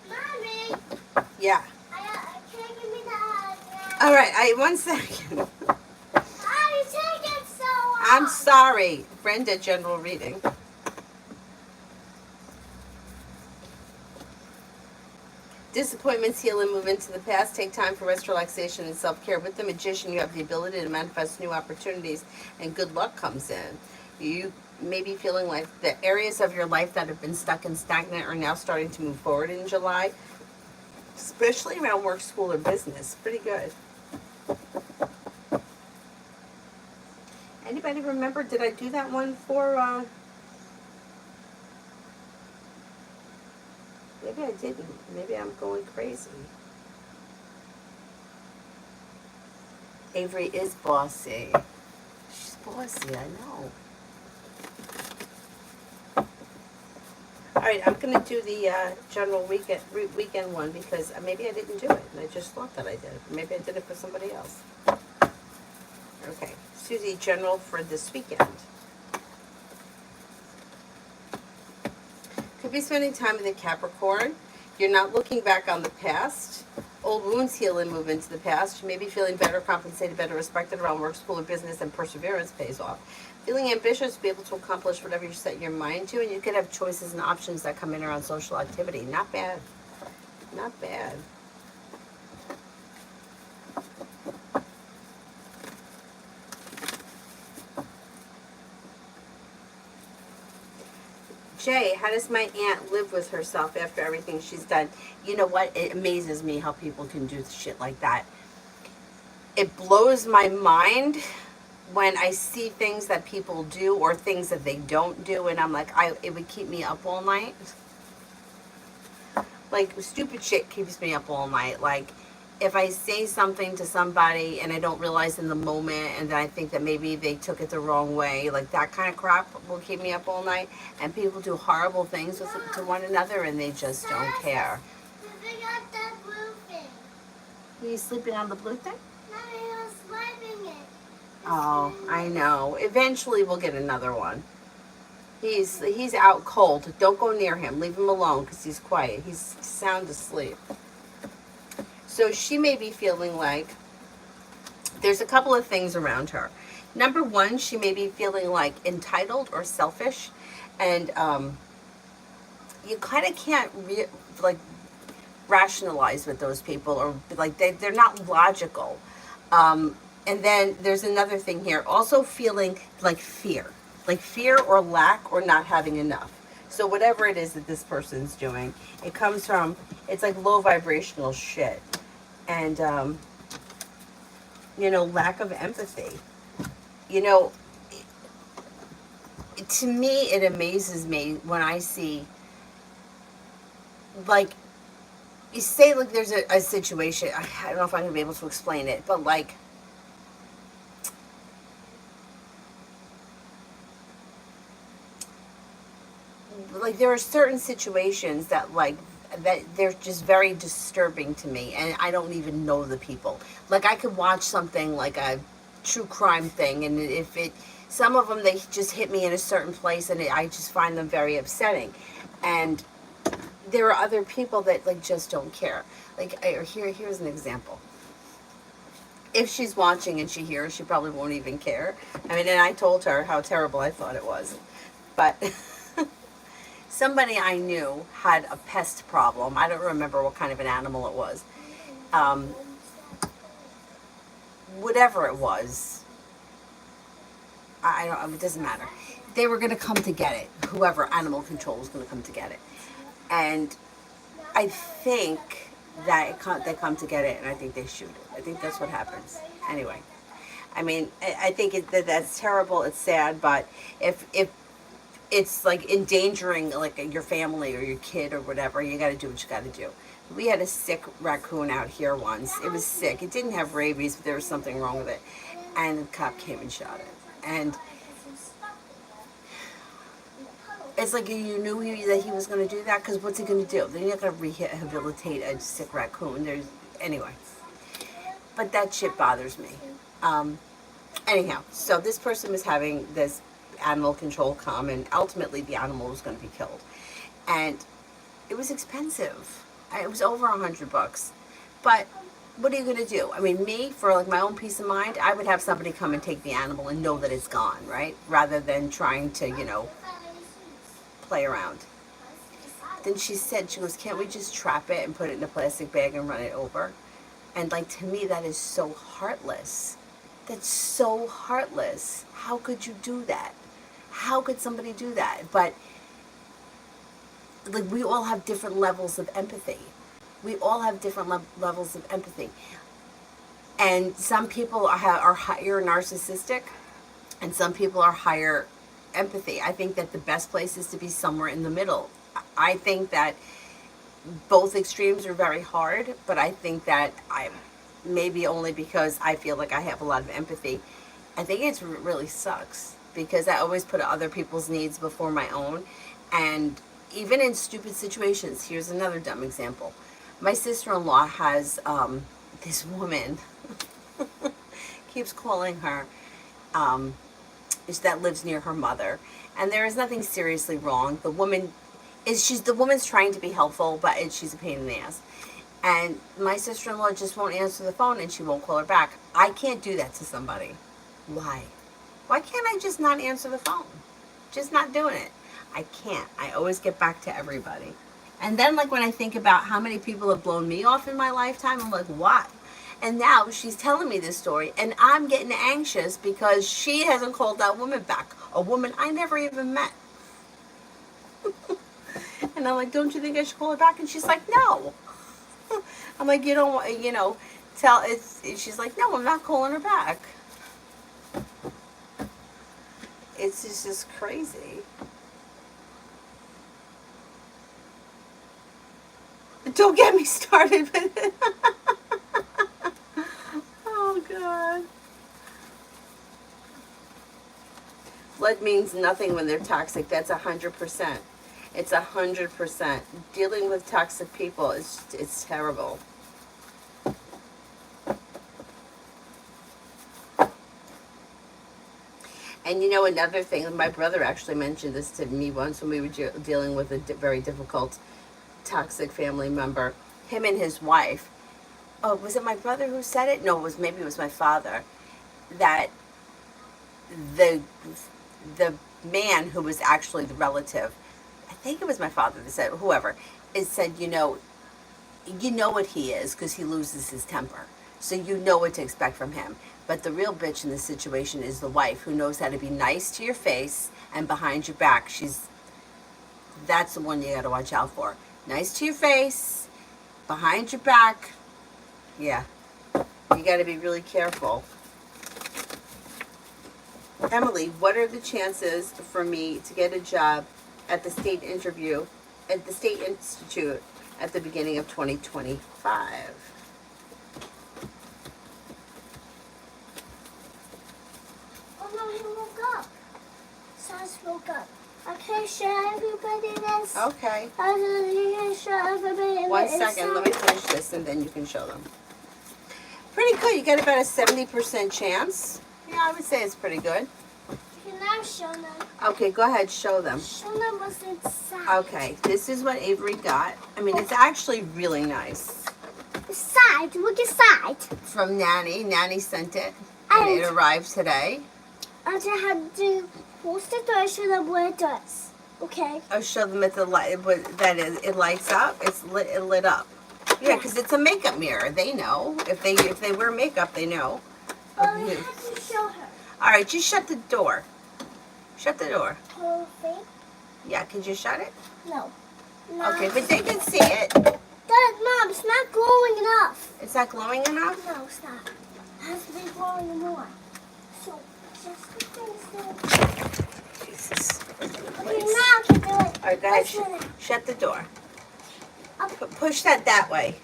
Mommy, Yeah. can you give me the hug? All right. 1 second. Oh, you take it so long. I'm sorry. Brenda, general reading. Disappointments heal and move into the past. Take time for rest, relaxation, and self-care. With the Magician, you have the ability to manifest new opportunities, and good luck comes in. You may be feeling like the areas of your life that have been stuck and stagnant are now starting to move forward in July, especially around work, school, or business. Pretty good. Anybody remember, did I do that one for, maybe I didn't. Maybe I'm going crazy. Avery is bossy. She's bossy, I know. All right, I'm going to do the general weekend one because maybe I didn't do it, and I just thought that I did it. Maybe I did it for somebody else. Okay, Susie, general for this weekend. Could be spending time with a Capricorn. You're not looking back on the past. Old wounds heal and move into the past. You may be feeling better, compensated, better respected around work, school, or business, and perseverance pays off. Feeling ambitious to be able to accomplish whatever you set your mind to, and you could have choices and options that come in around social activity. Not bad. Not bad. Jay, how does my aunt live with herself after everything she's done? You know what? It amazes me how people can do shit like that. It blows my mind when I see things that people do or things that they don't do, and I'm like, it would keep me up all night. Like, stupid shit keeps me up all night. Like, if I say something to somebody and I don't realize in the moment, and then I think that maybe they took it the wrong way, like that kind of crap will keep me up all night. And people do horrible things to one another, and they just don't care. They got that blue thing. Are you sleeping on the blue thing? No, he was swiping it. Oh, I know. Eventually we'll get another one. He's out cold. Don't go near him. Leave him alone because he's quiet. He's sound asleep. So she may be feeling like there's a couple of things around her. Number one, she may be feeling like entitled or selfish, and you kind of can't rationalize with those people, or like they're not logical. And then there's another thing here, also feeling like fear or lack or not having enough. So whatever it is that this person's doing, it comes from, it's like low vibrational shit. And, lack of empathy. To me, it amazes me when I see, like, you say, like, there's a situation, I don't know if I'm going to be able to explain it, but, like there are certain situations that they're just very disturbing to me, and I don't even know the people. Like, I could watch something like a true crime thing, and some of them, they just hit me in a certain place, and I just find them very upsetting. And there are other people that just don't care. Here's an example. If she's watching and she hears, she probably won't even care. I mean, and I told her how terrible I thought it was, but somebody I knew had a pest problem. I don't remember what kind of an animal it was. Whatever it was, I don't. It doesn't matter. They were going to come to get it. Whoever animal control was going to come to get it, and I think that they come to get it, and I think they shoot it. I think that's what happens. Anyway, I mean, I think that's terrible. It's sad, but if it's like endangering your family or your kid or whatever, you got to do what you got to do. We had a sick raccoon out here once. It was sick. It didn't have rabies, but there was something wrong with it, and the cop came and shot it. And it's like, you knew that he was going to do that, because what's he going to do? Then you're not going to rehabilitate a sick raccoon. Anyway, but that shit bothers me. Anyhow, so this person was having this animal control come, and ultimately the animal was going to be killed, and it was expensive. It was over $100. But what are you going to do? I mean, me, for my own peace of mind, I would have somebody come and take the animal and know that it's gone, right? Rather than trying to, play around. Then she goes, can't we just trap it and put it in a plastic bag and run it over? And to me, that is so heartless. That's so heartless. How could you do that? How could somebody do that? But we all have different levels of empathy. We all have different levels of empathy. And some people are higher narcissistic, and some people are higher empathy. I think that the best place is to be somewhere in the middle. I think that both extremes are very hard, but I think that maybe only because I feel like I have a lot of empathy. I think it really sucks, because I always put other people's needs before my own. And even in stupid situations, here's another dumb example. My sister-in-law has this woman, keeps calling her, that lives near her mother, and there is nothing seriously wrong. The woman's trying to be helpful, but she's a pain in the ass. And my sister-in-law just won't answer the phone, and she won't call her back. I can't do that to somebody. Why? Why can't I just not answer the phone? Just not doing it. I can't. I always get back to everybody. And then, like, when I think about how many people have blown me off in my lifetime, I'm like, why? And now she's telling me this story, and I'm getting anxious because she hasn't called that woman back. A woman I never even met. And I'm like, don't you think I should call her back? And she's like, no. I'm like, you don't want, she's like, no, I'm not calling her back. It's just crazy. Don't get me started with it. Oh, God. Blood means nothing when they're toxic. That's 100%. It's 100%. Dealing with toxic people it's terrible. And another thing, my brother actually mentioned this to me once when we were dealing with a very difficult, toxic family member. Him and his wife. Oh, was it my brother who said it? No, maybe it was my father. That the man who was actually the relative, I think it was my father that said, whoever, said, you know what he is because he loses his temper. So you know what to expect from him. But the real bitch in this situation is the wife who knows how to be nice to your face and behind your back. That's the one you got to watch out for. Nice to your face, behind your back. Yeah. You got to be really careful. Emily, what are the chances for me to get a job at the State Institute at the beginning of 2025? Oh no, he woke up. Sas woke up. Okay, show everybody this. Okay. You can show everybody 1 second, let me finish this and then you can show them. Pretty good. You got about a 70% chance. Yeah, I would say it's pretty good. You can now show them. Okay, go ahead, show them. Show them what's inside. Okay, this is what Avery got. I mean, it's actually really nice. Side, look inside. From Nanny. Nanny sent it. And it arrived today. I just have to post it or show them what it does. Okay. I'll show them at the light. It lights up. It lit up. Yeah, because it's a makeup mirror. They know. If they wear makeup, they know. Well, we have to show her. All right, just shut the door. Shut the door. Whole thing? Yeah, could you shut it? No. Okay, but they can see it. Dad, Mom, it's not glowing enough. It's not glowing enough? No, it's not. It has to be glowing more. So, just the things there. Jesus. Okay, now I can do it. All right, go ahead. Shut the door. Push that way.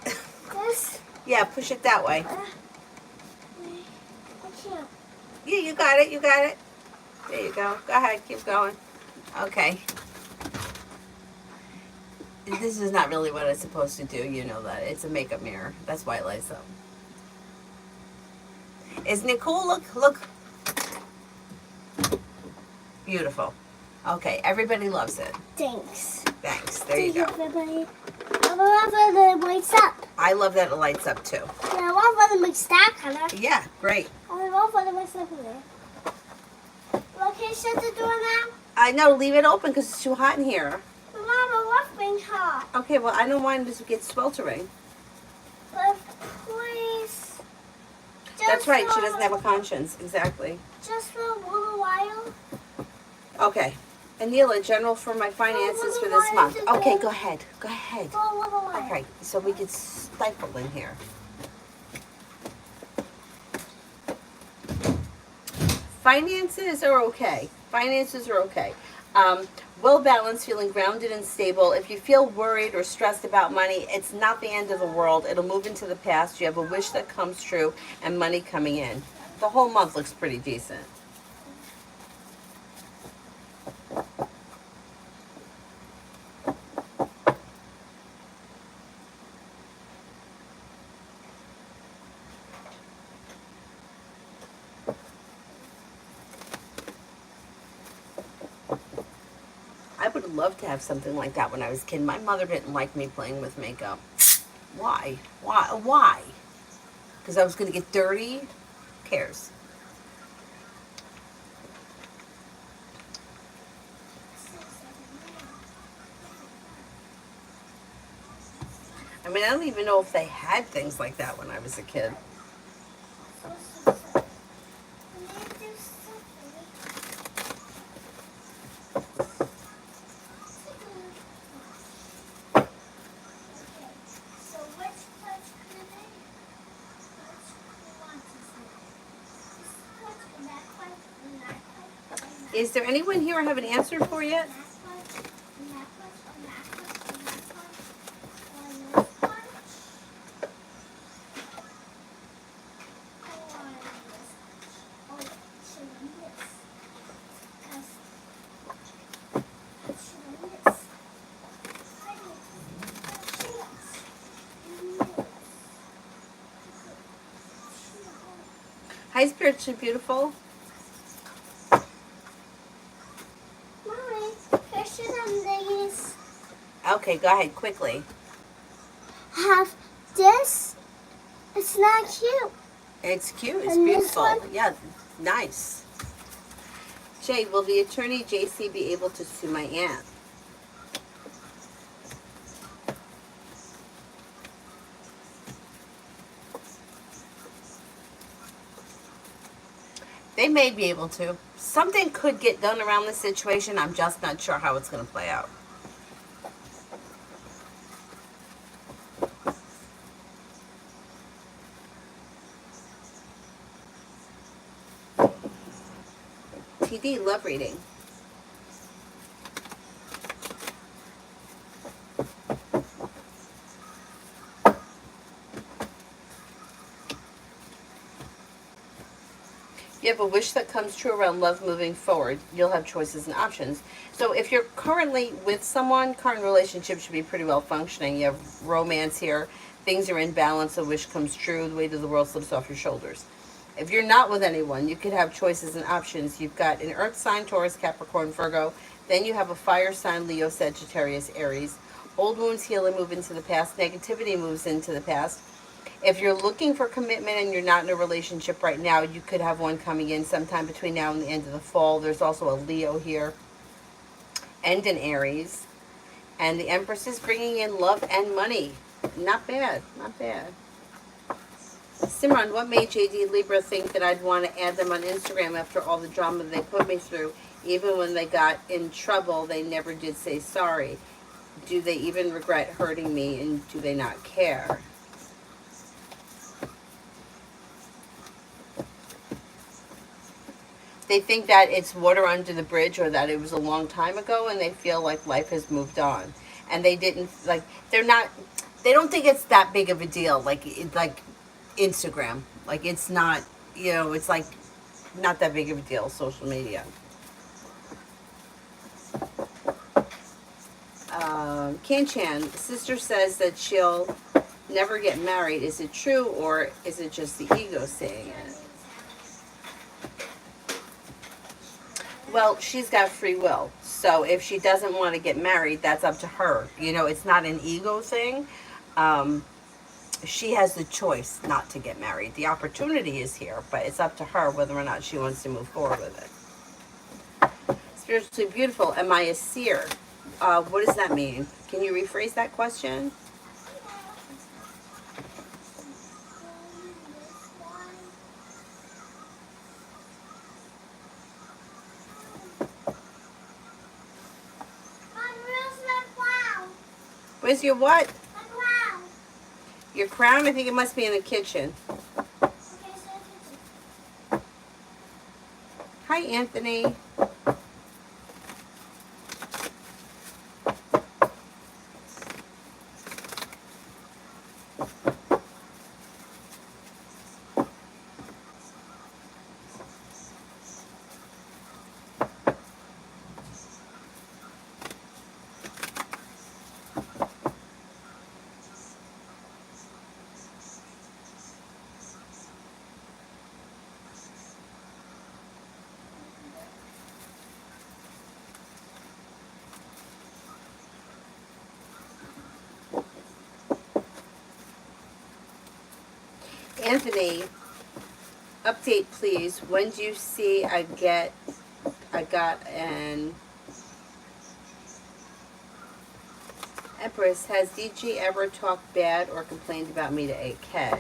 This? Yeah, push it that way. I can't. Yeah, you got it. You got it. There you go. Go ahead. Keep going. Okay. This is not really what it's supposed to do. You know that. It's a makeup mirror. That's why it lights up. Isn't it cool? Look. Beautiful. Okay, everybody loves it. Thanks. Thanks. There you go. Everybody. I love that it lights up. I love that it lights up too. Yeah, I love when it makes that color. Yeah, great. I love when it makes up in there. Okay, shut the door now. I know, leave it open because it's too hot in here. But Mom, I love being hot. Okay, well, I don't want it to get sweltering. But please. That's right, she doesn't have a conscience. Exactly. Just for a little while. Okay. Anila, general for my finances for this month. Okay, go ahead. Go ahead. For a little while. Okay, so we can stifle in here. Finances are okay. Finances are okay. Well balanced, feeling grounded and stable. If you feel worried or stressed about money, it's not the end of the world. It'll move into the past. You have a wish that comes true and money coming in. The whole month looks pretty decent. love to have something like that when I was a kid. My mother didn't like me playing with makeup. Why? Why? Because I was going to get dirty? Who cares? I mean, I don't even know if they had things like that when I was a kid. Is there anyone here I haven't answered for yet? Hi, Spiritually Beautiful. Mommy, question on these. Okay, go ahead, quickly. Have this. It's not cute. It's cute. It's And this beautiful. one? Yeah, nice. Jay, will the attorney JC be able to sue my aunt? They may be able to. Something could get done around the situation. I'm just not sure how it's going to play out. TD, love reading. You have a wish that comes true around love moving forward. You'll have choices and options. So if you're currently with someone, current relationship should be pretty well functioning. You have romance here. Things are in balance. A wish comes true. The weight of the world slips off your shoulders. If you're not with anyone, you could have choices and options. You've got an earth sign, Taurus, Capricorn, Virgo. Then you have a fire sign, Leo, Sagittarius, Aries. Old wounds heal and move into the past. Negativity moves into the past. If you're looking for commitment and you're not in a relationship right now, you could have one coming in sometime between now and the end of the fall. There's also a Leo here and an Aries. And the Empress is bringing in love and money. Not bad, not bad. Simran, what made JD Libra think that I'd want to add them on Instagram after all the drama they put me through? Even when they got in trouble, they never did say sorry. Do they even regret hurting me, and do they not care? They think that it's water under the bridge, or that it was a long time ago, and they feel like life has moved on. And they didn't, like, they don't think it's that big of a deal, like Instagram. Like, it's not, it's like not that big of a deal, social media. Kanchan, sister says that she'll never get married. Is it true, or is it just the ego saying it? Well, she's got free will. So if she doesn't want to get married, that's up to her. It's not an ego thing. She has the choice not to get married. The opportunity is here, but it's up to her whether or not she wants to move forward with it. Spiritually beautiful. Am I a seer? What does that mean? Can you rephrase that question? Where's your what? My crown. Your crown? I think it must be in the kitchen. Okay, so Hi, Anthony. Anthony, update please. When do you see I got an Empress? Has DG ever talked bad or complained about me to AK?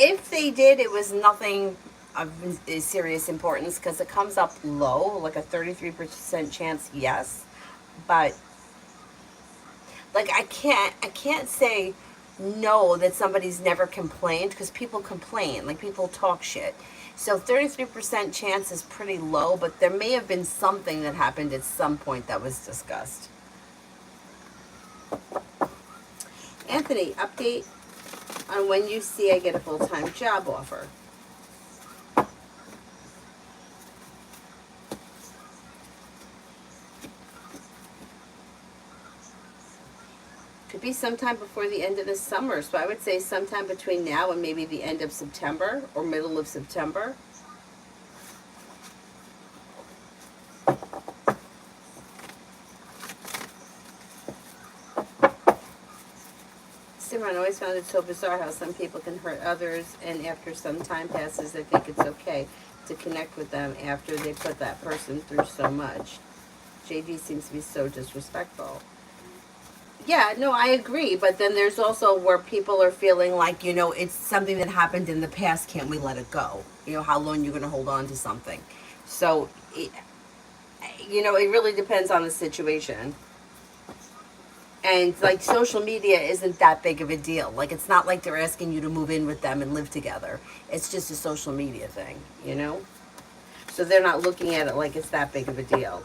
If they did, it was nothing of serious importance because it comes up low, like a 33% chance, yes. But like I can't say no that somebody's never complained because people complain, like people talk shit. So 33% chance is pretty low, but there may have been something that happened at some point that was discussed. Anthony, update on when you see I get a full-time job offer. Could be sometime before the end of the summer. So I would say sometime between now and maybe the end of September or middle of September. Simran, I always found it so bizarre how some people can hurt others and after some time passes they think it's okay to connect with them after they put that person through so much. JD seems to be so disrespectful. Yeah, no, I agree. But then there's also where people are feeling like, it's something that happened in the past. Can't we let it go? How long you're going to hold on to something. So, it really depends on the situation. And like social media isn't that big of a deal. Like it's not like they're asking you to move in with them and live together. It's just a social media thing. So they're not looking at it like it's that big of a deal.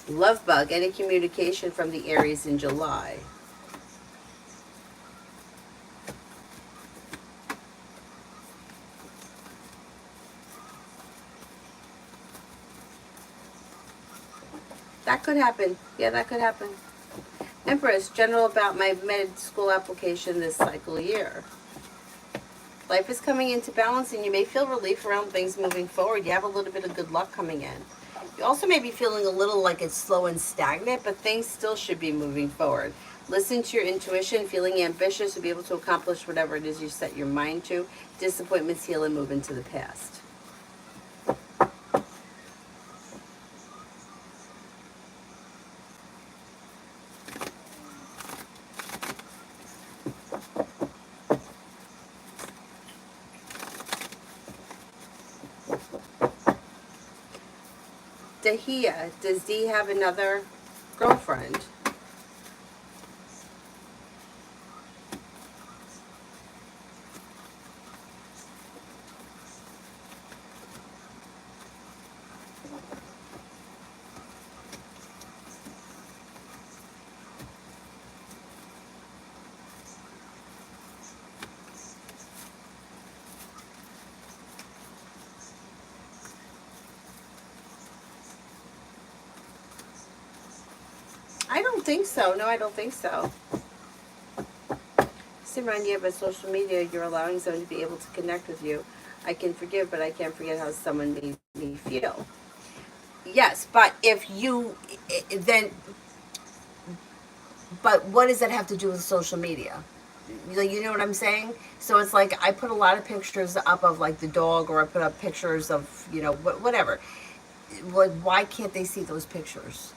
Love bug, any communication from the Aries in July? That could happen. Yeah, that could happen. Empress, general about my med school application this cycle year. Life is coming into balance and you may feel relief around things moving forward. You have a little bit of good luck coming in. You also may be feeling a little like it's slow and stagnant, but things still should be moving forward. Listen to your intuition, feeling ambitious to be able to accomplish whatever it is you set your mind to. Disappointments heal and move into the past. Dahia, does Dee have another girlfriend? I don't think so. No, I don't think so. Simran, yeah, but social media, you're allowing someone to be able to connect with you. I can forgive, but I can't forget how someone made me feel. Yes, but if you, then, but what does that have to do with social media? You know what I'm saying? So it's like I put a lot of pictures up of like the dog, or I put up pictures of, whatever. Like, why can't they see those pictures?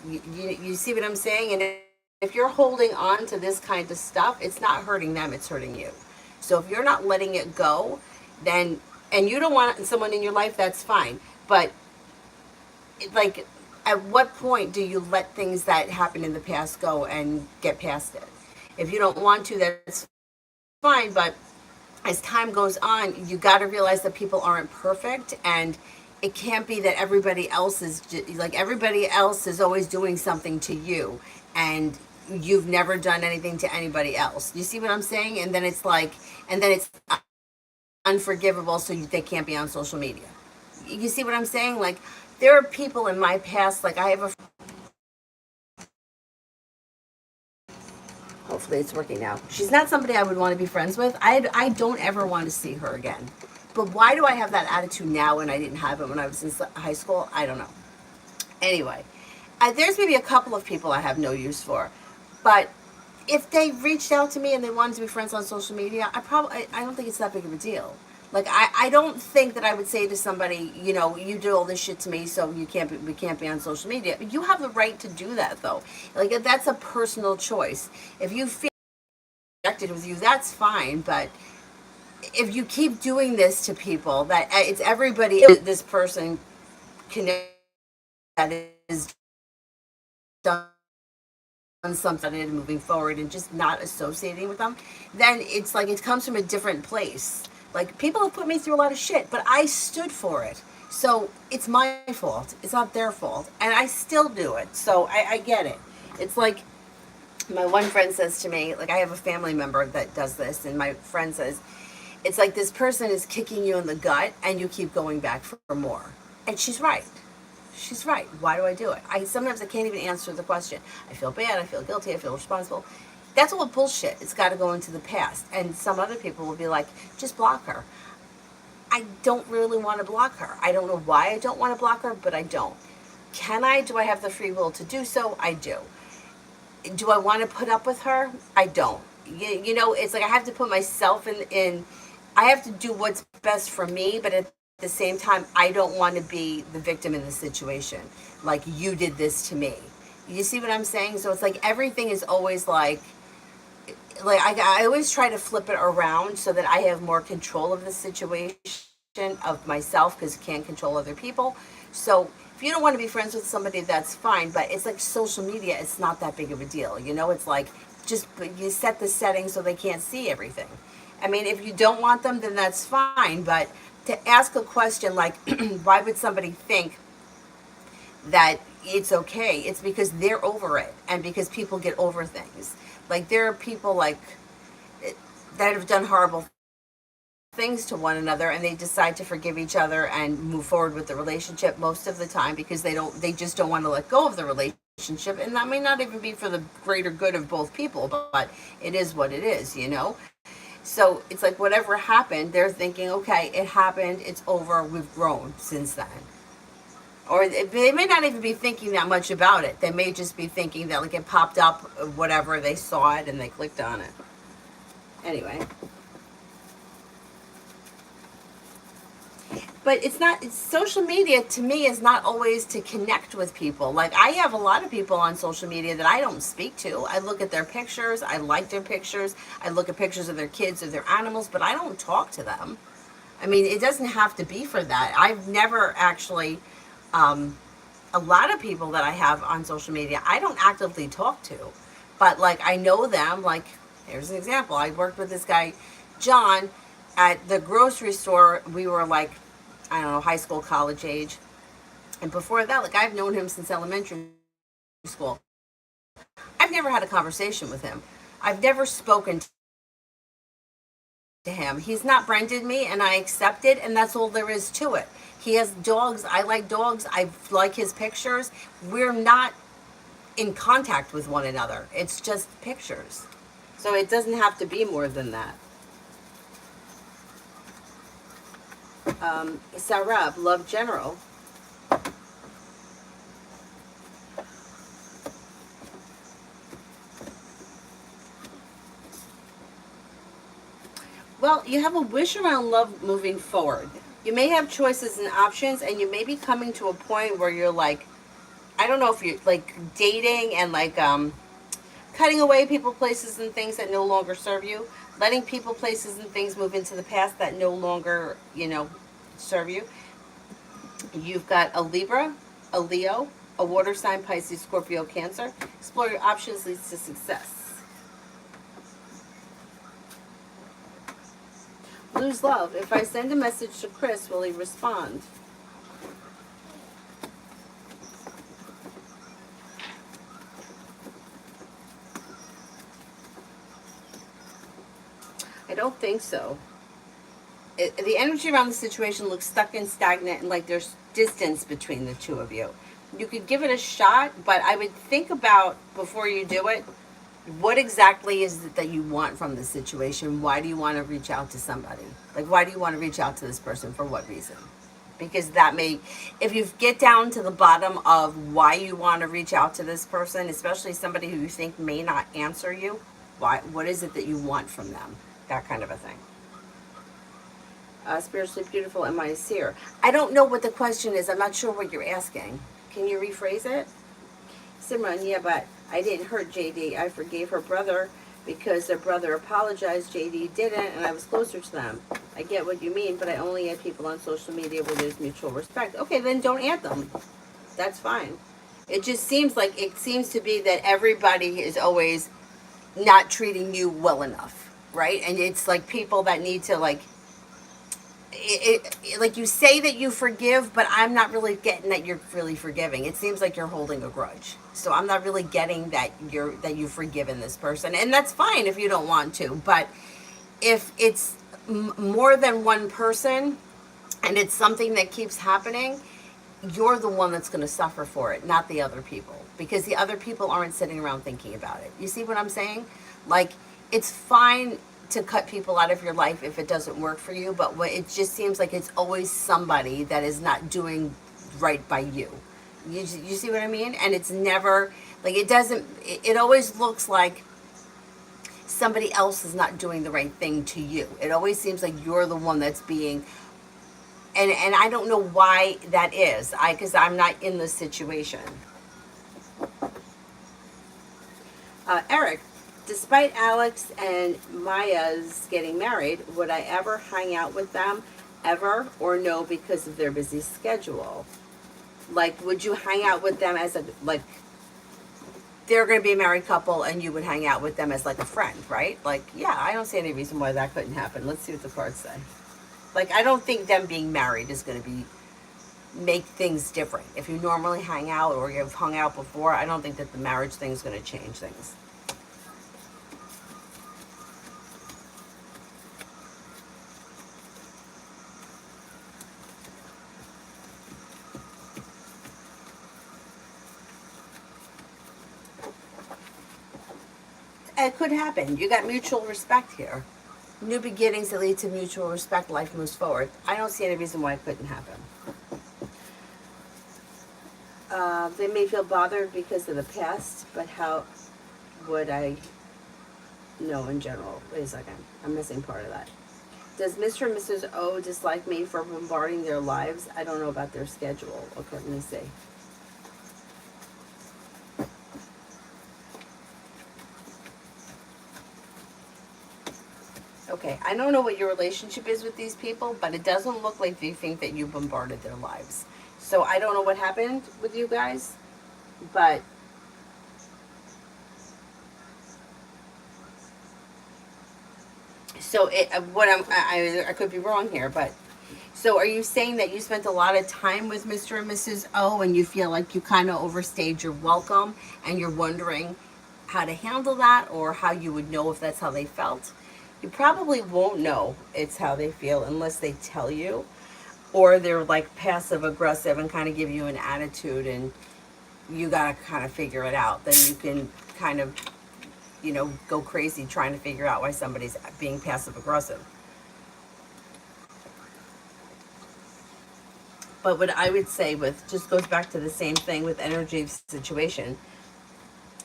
You see what I'm saying? And if you're holding on to this kind of stuff, it's not hurting them, it's hurting you. So if you're not letting it go, then, and you don't want someone in your life, that's fine. But like, at what point do you let things that happened in the past go and get past it? If you don't want to, that's fine. But as time goes on, you got to realize that people aren't perfect, and it can't be that everybody else is like everybody else is always doing something to you, and you've never done anything to anybody else. You see what I'm saying? And then it's like, and then it's unforgivable, so they can't be on social media. You see what I'm saying? Like, there are people in my past, like I have a, hopefully it's working now. She's not somebody I would want to be friends with. I don't ever want to see her again. But why do I have that attitude now when I didn't have it when I was in high school? I don't know. Anyway, there's maybe a couple of people I have no use for. But if they reached out to me and they wanted to be friends on social media, I don't think it's that big of a deal. Like I don't think that I would say to somebody, you know, you do all this shit to me, so we can't be on social media. You have the right to do that though. Like that's a personal choice. If you feel rejected with you, that's fine. But if you keep doing this to people, that it's everybody, this person connected that is done something and moving forward and just not associating with them, then it's like it comes from a different place. Like people have put me through a lot of shit, but I stood for it. So it's my fault. It's not their fault. And I still do it. So I get it. It's like my one friend says to me, like I have a family member that does this, and my friend says, it's like this person is kicking you in the gut and you keep going back for more. And she's right. She's right. Why do I do it? Sometimes I can't even answer the question. I feel bad. I feel guilty. I feel responsible. That's all bullshit. It's got to go into the past. And some other people will be like, just block her. I don't really want to block her. I don't know why I don't want to block her, but I don't. Can I? Do I have the free will to do so? I do. Do I want to put up with her? I don't. You know, it's like I have to put myself in. I have to do what's best for me, but at the same time, I don't want to be the victim in the situation. Like, you did this to me. You see what I'm saying? So it's like everything is always like I always try to flip it around so that I have more control of the situation, of myself, because I can't control other people. So if you don't want to be friends with somebody, that's fine. But it's like social media, it's not that big of a deal. You know, it's like just you set the settings so they can't see everything. I mean, if you don't want them, then that's fine. But to ask a question like, why would somebody think that it's okay? It's because they're over it, and because people get over things. Like there are people like that have done horrible things to one another, and they decide to forgive each other and move forward with the relationship most of the time because they just don't want to let go of the relationship, and that may not even be for the greater good of both people, but it is what it is, you know. So it's like whatever happened, they're thinking, okay, it happened, it's over, we've grown since then. Or they may not even be thinking that much about it. They may just be thinking that like it popped up, whatever, they saw it and they clicked on it. Anyway. But social media to me is not always to connect with people. Like I have a lot of people on social media that I don't speak to. I look at their pictures, I like their pictures, I look at pictures of their kids or their animals, but I don't talk to them. I mean, it doesn't have to be for that. I've never actually, a lot of people that I have on social media, I don't actively talk to. But like I know them, like here's an example. I worked with this guy, John, at the grocery store. We were like, I don't know, high school, college age. And before that, like I've known him since elementary school. I've never had a conversation with him. I've never spoken to him. He's not friended me, and I accept it, and that's all there is to it. He has dogs. I like dogs. I like his pictures. We're not in contact with one another. It's just pictures. So it doesn't have to be more than that. Sarab, Love General. Well, you have a wish around love moving forward. You may have choices and options, and you may be coming to a point where you're like, I don't know if you're like dating and like cutting away people, places, and things that no longer serve you, letting people, places, and things move into the past that no longer, you know, serve you. You've got a Libra, a Leo, a water sign, Pisces, Scorpio, Cancer. Explore your options leads to success. Lose love. If I send a message to Chris, will he respond? I don't think so. The energy around the situation looks stuck and stagnant, and like there's distance between the two of you. You could give it a shot, but I would think about, before you do it, what exactly is it that you want from the situation? Why do you want to reach out to somebody? Like, why do you want to reach out to this person? For what reason? Because that may, if you get down to the bottom of why you want to reach out to this person, especially somebody who you think may not answer you, what is it that you want from them? That kind of a thing. Spiritually beautiful, am I a seer? I don't know what the question is. I'm not sure what you're asking. Can you rephrase it? Simran, yeah, but I didn't hurt JD. I forgave her brother because their brother apologized. JD didn't, and I was closer to them. I get what you mean, but I only add people on social media where there's mutual respect. Okay, then don't add them. That's fine. It just seems to be that everybody is always not treating you well enough, right? And it's like people that need to like like you say that you forgive, but I'm not really getting that you're really forgiving. It seems like you're holding a grudge. So I'm not really getting that you've forgiven this person, and that's fine if you don't want to. But if it's more than one person, and it's something that keeps happening, you're the one that's going to suffer for it, not the other people, because the other people aren't sitting around thinking about it. You see what I'm saying? Like, it's fine to cut people out of your life if it doesn't work for you, but it just seems like it's always somebody that is not doing right by you. You see what I mean? And it's never, like, it always looks like somebody else is not doing the right thing to you. It always seems like you're the one that's being, and I don't know why that is, because I'm not in this situation. Eric, despite Alex and Maya's getting married, would I ever hang out with them ever, or no, because of their busy schedule? Like, would you hang out with them as like, they're going to be a married couple and you would hang out with them as like a friend, right? Like, yeah, I don't see any reason why that couldn't happen. Let's see what the cards say. Like, I don't think them being married is going to make things different. If you normally hang out or you've hung out before, I don't think that the marriage thing is going to change things. It could happen. You got mutual respect here. New beginnings that lead to mutual respect, life moves forward. I don't see any reason why it couldn't happen. They may feel bothered because of the past, but how would I know in general? Wait a second. I'm missing part of that. Does Mr. and Mrs. O dislike me for bombarding their lives? I don't know about their schedule. Okay, let me see. Okay, I don't know what your relationship is with these people, but it doesn't look like they think that you bombarded their lives. So I don't know what happened with you guys, but so I could be wrong here, but so are you saying that you spent a lot of time with Mr. and Mrs. O and you feel like you kind of overstayed your welcome and you're wondering how to handle that or how you would know if that's how they felt? You probably won't know it's how they feel unless they tell you, or they're like passive aggressive and kind of give you an attitude and you got to kind of figure it out. Then you can kind of, go crazy trying to figure out why somebody's being passive aggressive. But what I would say just goes back to the same thing with energy situation.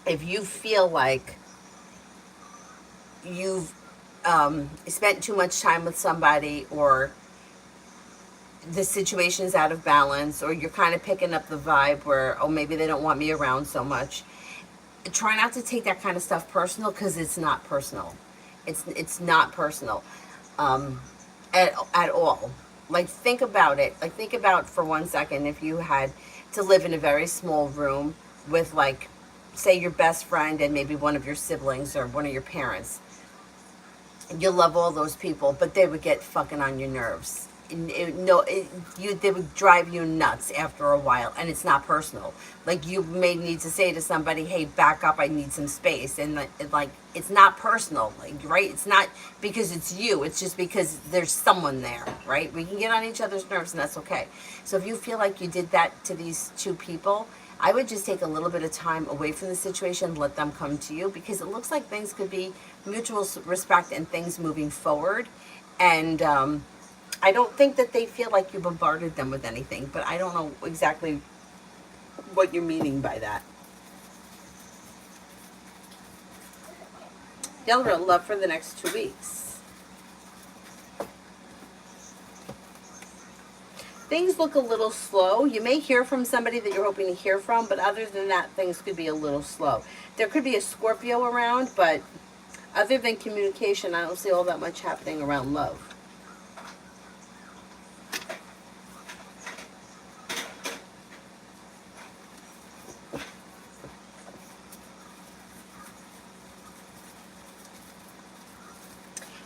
If you feel like you've spent too much time with somebody, or the situation's out of balance, or you're kind of picking up the vibe where, oh, maybe they don't want me around so much, try not to take that kind of stuff personal, because it's not personal. It's not personal at all. Like, think about it. Like, think about for 1 second if you had to live in a very small room with, like, say your best friend and maybe one of your siblings or one of your parents. You love all those people, but they would get fucking on your nerves. they would drive you nuts after a while, and it's not personal. Like, you may need to say to somebody, hey, back up, I need some space. And like, it's not personal, like, right? It's not because it's you, it's just because there's someone there, right? We can get on each other's nerves, and that's okay. So if you feel like you did that to these two people, I would just take a little bit of time away from the situation, let them come to you, because it looks like things could be mutual respect and things moving forward. And I don't think that they feel like you bombarded them with anything, but I don't know exactly what you're meaning by that. Y'all real love for the next 2 weeks. Things look a little slow. You may hear from somebody that you're hoping to hear from, but other than that, things could be a little slow. There could be a Scorpio around, but other than communication, I don't see all that much happening around love.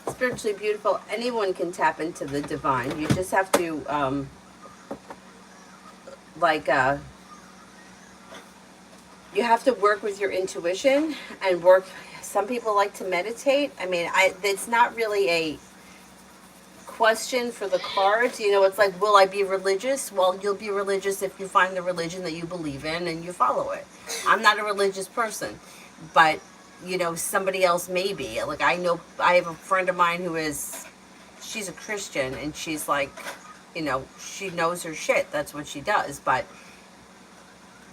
Spiritually beautiful, anyone can tap into the divine. You just have to you have to work with your intuition and work. Some people like to meditate. I mean, it's not really a question for the cards. You know, it's like, will I be religious? Well, you'll be religious if you find the religion that you believe in and you follow it. I'm not a religious person, but you know, somebody else may be. Like, I know, I have a friend of mine who is, she's a Christian, and she's like, you know, she knows her shit. That's what she does. But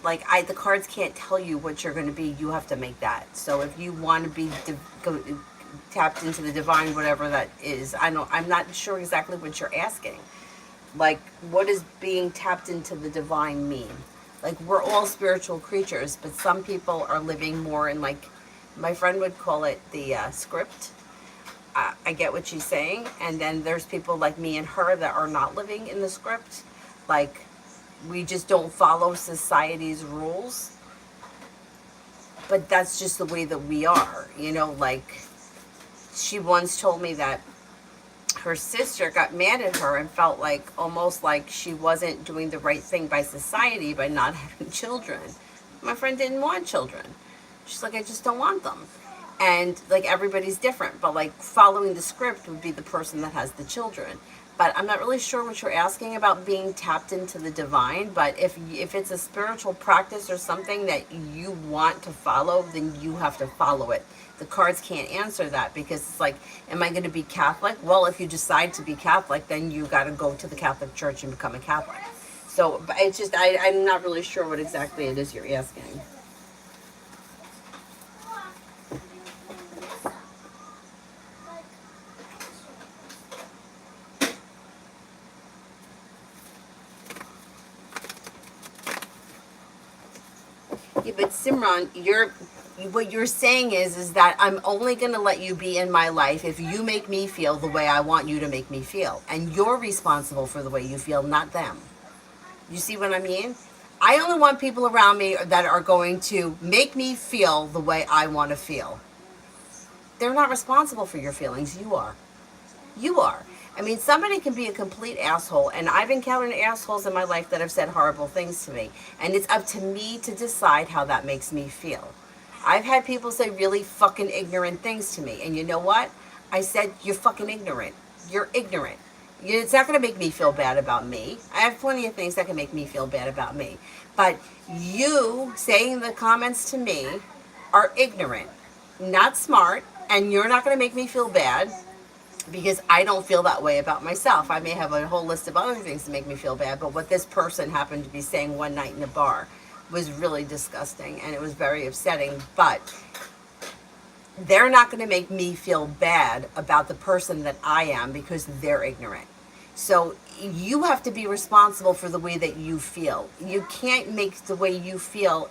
like, the cards can't tell you what you're going to be. You have to make that. So if you want to be tapped into the divine, whatever that is, I'm not sure exactly what you're asking. Like, what does being tapped into the divine mean? Like, we're all spiritual creatures, but some people are living more in, like, my friend would call it the script. I get what she's saying. And then there's people like me and her that are not living in the script. Like, we just don't follow society's rules. But that's just the way that we are. You know, like, she once told me that her sister got mad at her and felt like, almost like she wasn't doing the right thing by society by not having children. My friend didn't want children. She's like, I just don't want them. And like, everybody's different, but like, following the script would be the person that has the children. But I'm not really sure what you're asking about being tapped into the divine. But if it's a spiritual practice or something that you want to follow, then you have to follow it. The cards can't answer that, because it's like, am I going to be Catholic? Well, if you decide to be Catholic, then you got to go to the Catholic Church and become a Catholic. So it's just, I'm not really sure what exactly it is you're asking. Yeah, but Simran, what you're saying is that I'm only going to let you be in my life if you make me feel the way I want you to make me feel. And you're responsible for the way you feel, not them. You see what I mean? I only want people around me that are going to make me feel the way I want to feel. They're not responsible for your feelings. You are. You are. I mean, somebody can be a complete asshole, and I've encountered assholes in my life that have said horrible things to me, and it's up to me to decide how that makes me feel. I've had people say really fucking ignorant things to me, and you know what? I said, you're fucking ignorant. You're ignorant. It's not going to make me feel bad about me. I have plenty of things that can make me feel bad about me. But you saying the comments to me are ignorant, not smart, and you're not going to make me feel bad, because I don't feel that way about myself. I may have a whole list of other things to make me feel bad, but what this person happened to be saying one night in a bar was really disgusting, and it was very upsetting. But they're not going to make me feel bad about the person that I am, because they're ignorant. So you have to be responsible for the way that you feel. You can't make the way you feel,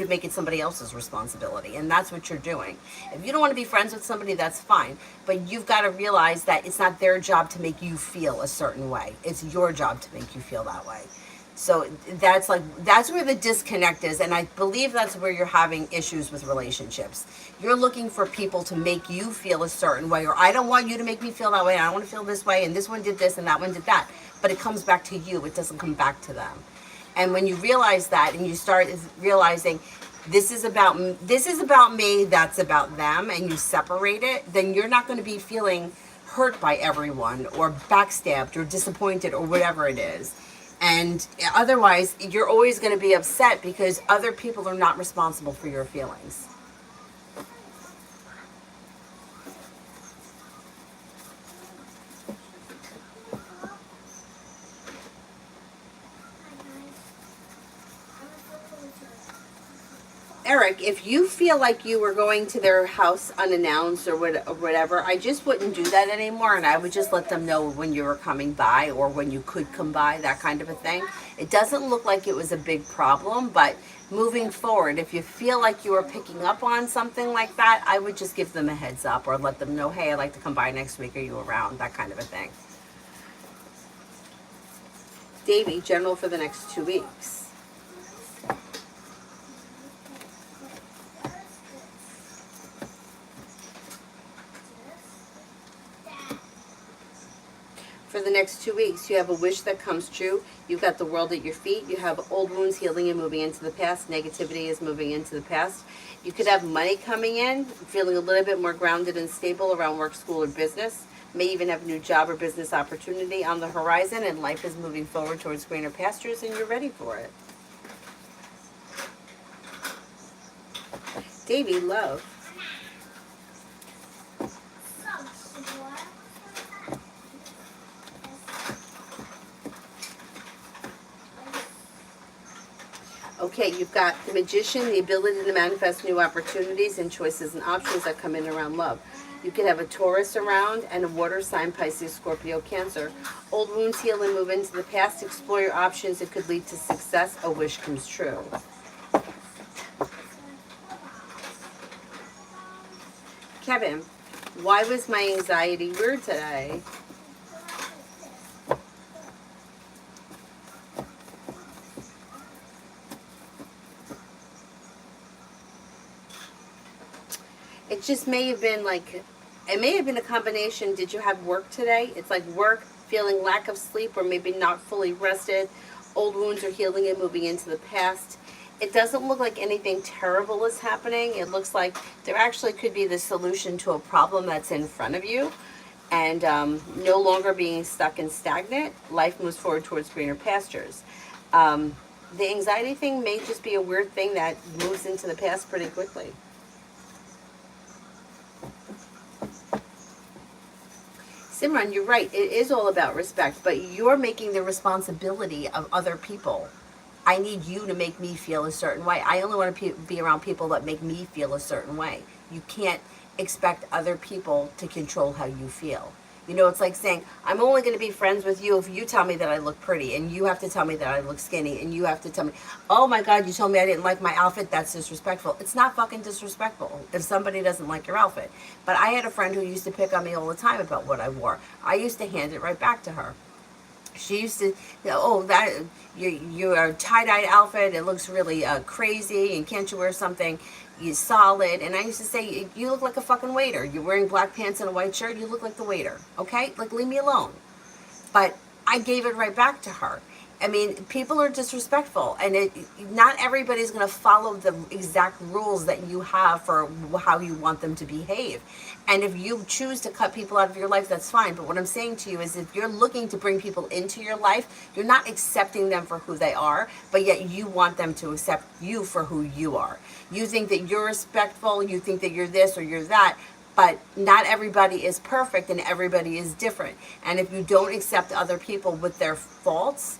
make it somebody else's responsibility. And that's what you're doing. If you don't want to be friends with somebody, that's fine. But you've got to realize that it's not their job to make you feel a certain way. It's your job to make you feel that way. So that's where the disconnect is, and I believe that's where you're having issues with relationships. You're looking for people to make you feel a certain way, or I don't want you to make me feel that way. I don't want to feel this way, and this one did this and that one did that. But it comes back to you. It doesn't come back to them. And when you realize that, and you start realizing this is about me, that's about them, and you separate it, then you're not going to be feeling hurt by everyone or backstabbed or disappointed or whatever it is. And otherwise, you're always going to be upset because other people are not responsible for your feelings. Eric, if you feel like you were going to their house unannounced or whatever, I just wouldn't do that anymore, and I would just let them know when you were coming by or when you could come by, that kind of a thing. It doesn't look like it was a big problem, but moving forward, if you feel like you were picking up on something like that, I would just give them a heads up or let them know, hey, I'd like to come by next week. Are you around? That kind of a thing. Davey, general for the next 2 weeks. For the next 2 weeks, you have a wish that comes true. You've got the world at your feet. You have old wounds healing and moving into the past. Negativity is moving into the past. You could have money coming in, feeling a little bit more grounded and stable around work, school, or business. May even have a new job or business opportunity on the horizon, and life is moving forward towards greener pastures, and you're ready for it. Davey, love. Okay, you've got the Magician, the ability to manifest new opportunities and choices and options that come in around love. You could have a Taurus around and a water sign, Pisces, Scorpio, Cancer. Old wounds heal and move into the past. Explore your options. It could lead to success. A wish comes true. Kevin, why was my anxiety weird today? It just may have been it may have been a combination. Did you have work today? It's like work, feeling lack of sleep, or maybe not fully rested. Old wounds are healing and moving into the past. It doesn't look like anything terrible is happening. It looks like there actually could be the solution to a problem that's in front of you, and no longer being stuck and stagnant. Life moves forward towards greener pastures. The anxiety thing may just be a weird thing that moves into the past pretty quickly. Simran, you're right. It is all about respect, but you're making the responsibility of other people. I need you to make me feel a certain way. I only want to be around people that make me feel a certain way. You can't expect other people to control how you feel. You know, it's like saying, I'm only going to be friends with you if you tell me that I look pretty, and you have to tell me that I look skinny, and you have to tell me, oh my God, you told me I didn't like my outfit. That's disrespectful. It's not fucking disrespectful if somebody doesn't like your outfit. But I had a friend who used to pick on me all the time about what I wore. I used to hand it right back to her. She used to, oh, that your tie-dyed outfit, it looks really crazy, and can't you wear something solid? And I used to say, you look like a fucking waiter. You're wearing black pants and a white shirt, you look like the waiter, okay? Like, leave me alone. But I gave it right back to her. I mean, people are disrespectful, and not everybody's going to follow the exact rules that you have for how you want them to behave. And if you choose to cut people out of your life, that's fine. But what I'm saying to you is, if you're looking to bring people into your life, you're not accepting them for who they are, but yet you want them to accept you for who you are. You think that you're respectful, you think that you're this or you're that, but not everybody is perfect and everybody is different. And if you don't accept other people with their faults,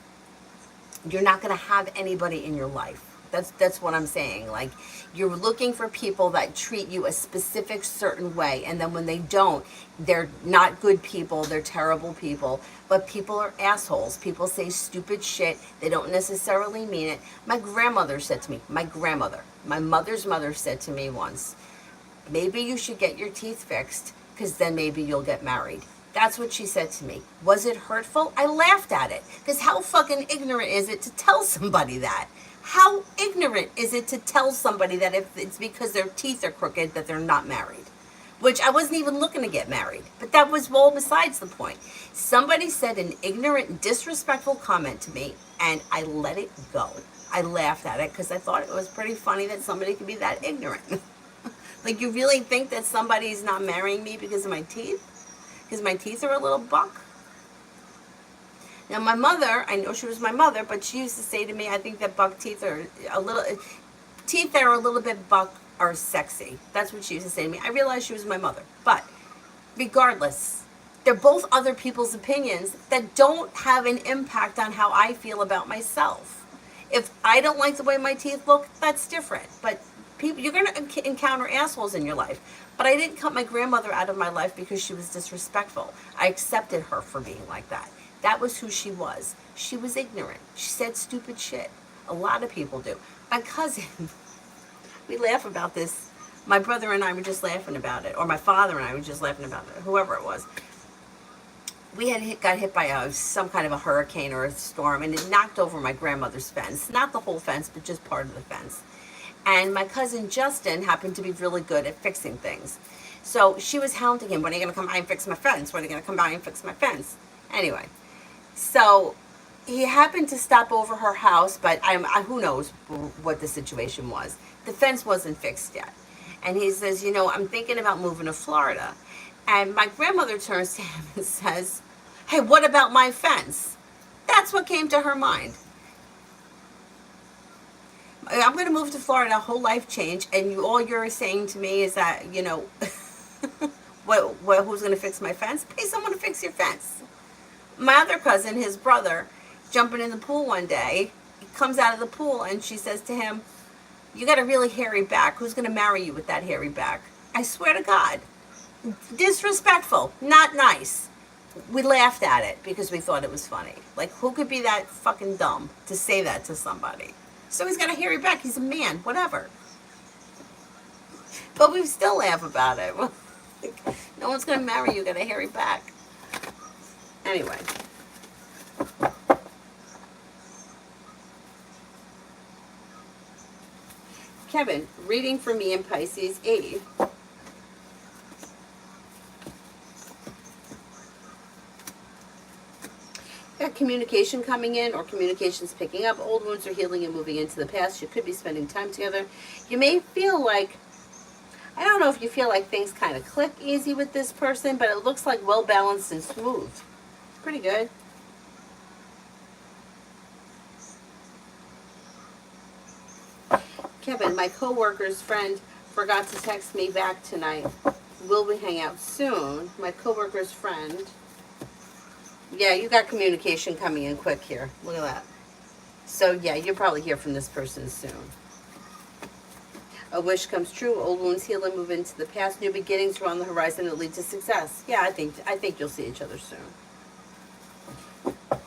you're not going to have anybody in your life. That's what I'm saying. Like, you're looking for people that treat you a specific certain way, and then when they don't, they're not good people, they're terrible people. But people are assholes. People say stupid shit. They don't necessarily mean it. My grandmother said to me, my mother's mother said to me once, maybe you should get your teeth fixed, because then maybe you'll get married. That's what she said to me. Was it hurtful? I laughed at it. Because how fucking ignorant is it to tell somebody that? How ignorant is it to tell somebody that if it's because their teeth are crooked that they're not married? Which I wasn't even looking to get married. But that was all besides the point. Somebody said an ignorant, disrespectful comment to me, and I let it go. I laughed at it because I thought it was pretty funny that somebody could be that ignorant. Like, you really think that somebody's not marrying me because of my teeth? Because my teeth are a little buck? Now, my mother, I know she was my mother, but she used to say to me, I think that buck teeth are a little, teeth that are a little bit buck are sexy. That's what she used to say to me. I realized she was my mother. But regardless, they're both other people's opinions that don't have an impact on how I feel about myself. If I don't like the way my teeth look, that's different. But people, you're going to encounter assholes in your life. But I didn't cut my grandmother out of my life because she was disrespectful. I accepted her for being like that. That was who she was. She was ignorant. She said stupid shit. A lot of people do. My cousin, we laugh about this. My brother and I were just laughing about it. Or my father and I were just laughing about it. Whoever it was. We got hit by some kind of a hurricane or a storm, and it knocked over my grandmother's fence. Not the whole fence, but just part of the fence. And my cousin Justin happened to be really good at fixing things. So she was hounding him, when are you going to come by and fix my fence? When are you going to come by and fix my fence? Anyway, so he happened to stop over her house, but who knows what the situation was. The fence wasn't fixed yet. And he says, you know, I'm thinking about moving to Florida. And my grandmother turns to him and says, hey, what about my fence? That's what came to her mind. I'm going to move to Florida, whole life change, and all you're saying to me is that, you know, who's going to fix my fence? Pay someone to fix your fence. My other cousin, his brother, jumping in the pool one day, he comes out of the pool and she says to him, you got a really hairy back. Who's going to marry you with that hairy back? I swear to God. Disrespectful. Not nice. We laughed at it because we thought it was funny. Like, who could be that fucking dumb to say that to somebody? So he's got a hairy back. He's a man. Whatever. But we still laugh about it. No one's going to marry you. Got a hairy back. Anyway. Kevin, reading for me in Pisces 8. Got communication coming in, or communications picking up. Old wounds are healing and moving into the past. You could be spending time together. You may feel like, I don't know if you feel like things kind of click easy with this person, but it looks like well balanced and smooth. Pretty good. Kevin, my coworker's friend forgot to text me back tonight. Will we hang out soon? My coworker's friend. Yeah, you got communication coming in quick here. Look at that. So, yeah, you'll probably hear from this person soon. A wish comes true. Old wounds heal and move into the past. New beginnings are on the horizon that lead to success. Yeah, I think you'll see each other soon.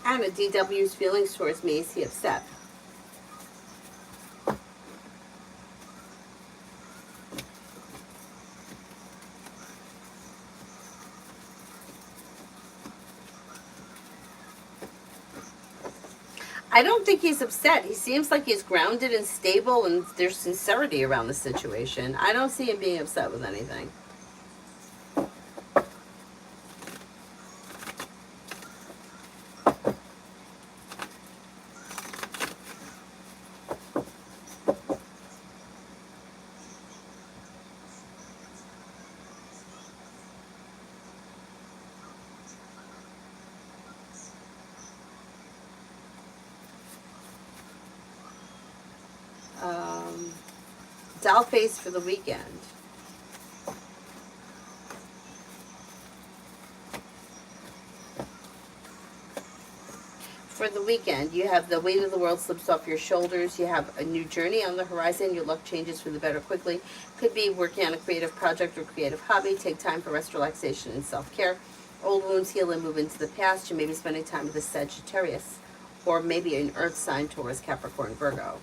Anna, DW's feelings towards me. Is he upset? I don't think he's upset. He seems like he's grounded and stable, and there's sincerity around the situation. I don't see him being upset with anything. Doll face for the weekend. For the weekend, you have the weight of the world slips off your shoulders. You have a new journey on the horizon. Your luck changes for the better quickly. Could be working on a creative project or creative hobby. Take time for rest, relaxation, and self-care. Old wounds heal and move into the past. You may be spending time with a Sagittarius, or maybe an Earth sign, Taurus, Capricorn, Virgo.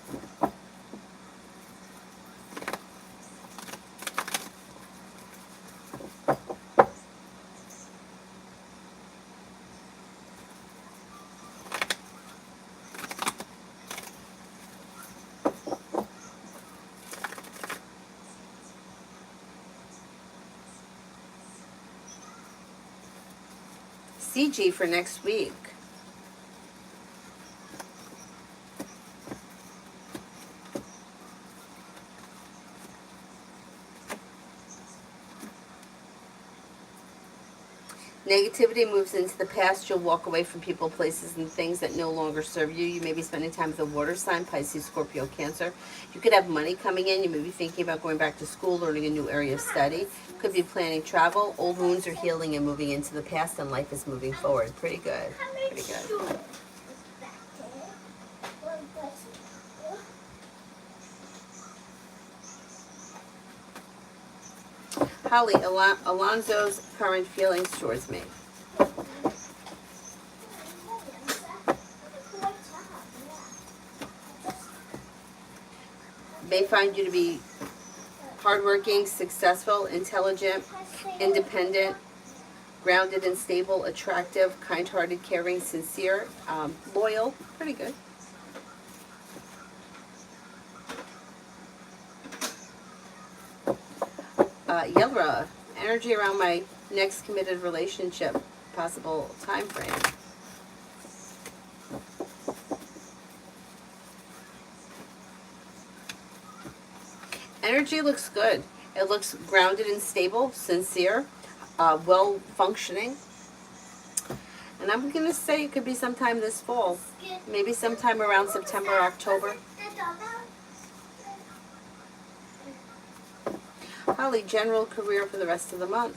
CG for next week. Negativity moves into the past. You'll walk away from people, places, and things that no longer serve you. You may be spending time with a water sign, Pisces, Scorpio, Cancer. You could have money coming in. You may be thinking about going back to school, learning a new area of study. Could be planning travel. Old wounds are healing and moving into the past, and life is moving forward. Pretty good. Pretty good. Holly, Alonzo's current feelings towards me. May find you to be hardworking, successful, intelligent, independent, grounded and stable, attractive, kind-hearted, caring, sincere, loyal. Pretty good. Yelra, energy around my next committed relationship, possible time frame. Energy looks good. It looks grounded and stable, sincere, well functioning. And I'm going to say it could be sometime this fall. Maybe sometime around September, October. Holly, general career for the rest of the month.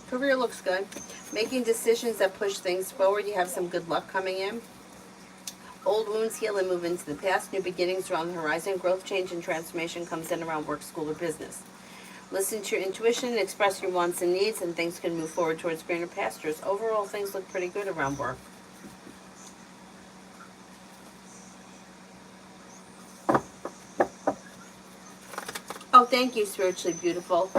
Career looks good. Making decisions that push things forward. You have some good luck coming in. Old wounds heal and move into the past. New beginnings are on the horizon. Growth, change, and transformation comes in around work, school, or business. Listen to your intuition, express your wants and needs, and things can move forward towards greener pastures. Overall, things look pretty good around work. Oh, thank you, Spiritually Beautiful.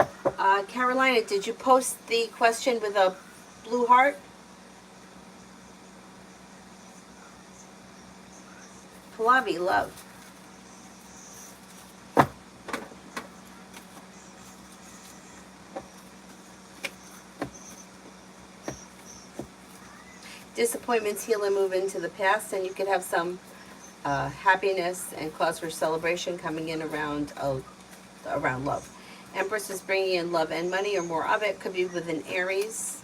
Carolina, did you post the question with a blue heart? Pallavi, love. Disappointments heal and move into the past, and you could have some happiness and cause for celebration coming in around love. Empress is bringing in love and money, or more of it. Could be with an Aries,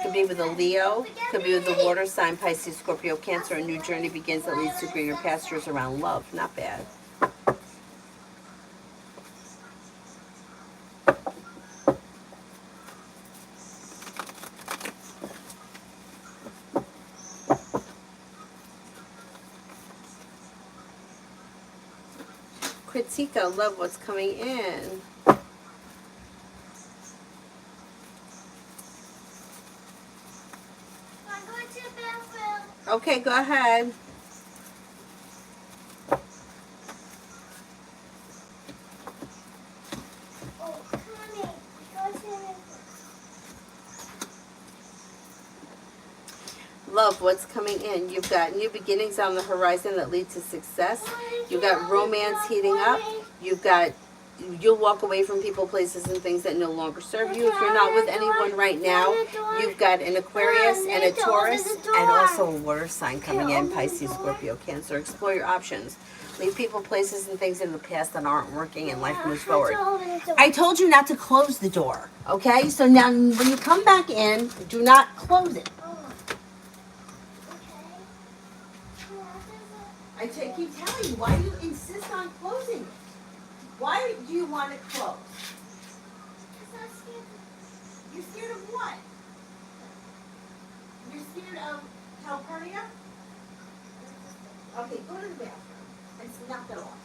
could be with a Leo, could be with the water sign, Pisces, Scorpio, Cancer. A new journey begins that leads to greener pastures around love. Not bad. Kritika, love, what's coming in? I'm going to the bathroom. Okay, go ahead. Oh, Connie, go to the bathroom. Love, what's coming in? You've got new beginnings on the horizon that lead to success. You've got romance heating up. You'll walk away from people, places, and things that no longer serve you. If you're not with anyone right now, you've got an Aquarius and a Taurus and also a water sign coming in, Pisces, Scorpio, Cancer. Explore your options. Leave people, places, and things in the past that aren't working, and life moves forward. I told you not to close the door, okay? So now when you come back in, do not close it. I keep telling you, why do you insist on closing it? Why do you want it closed? You're scared of what? You're scared of calpurnia? Okay, go to the bathroom and knock that off.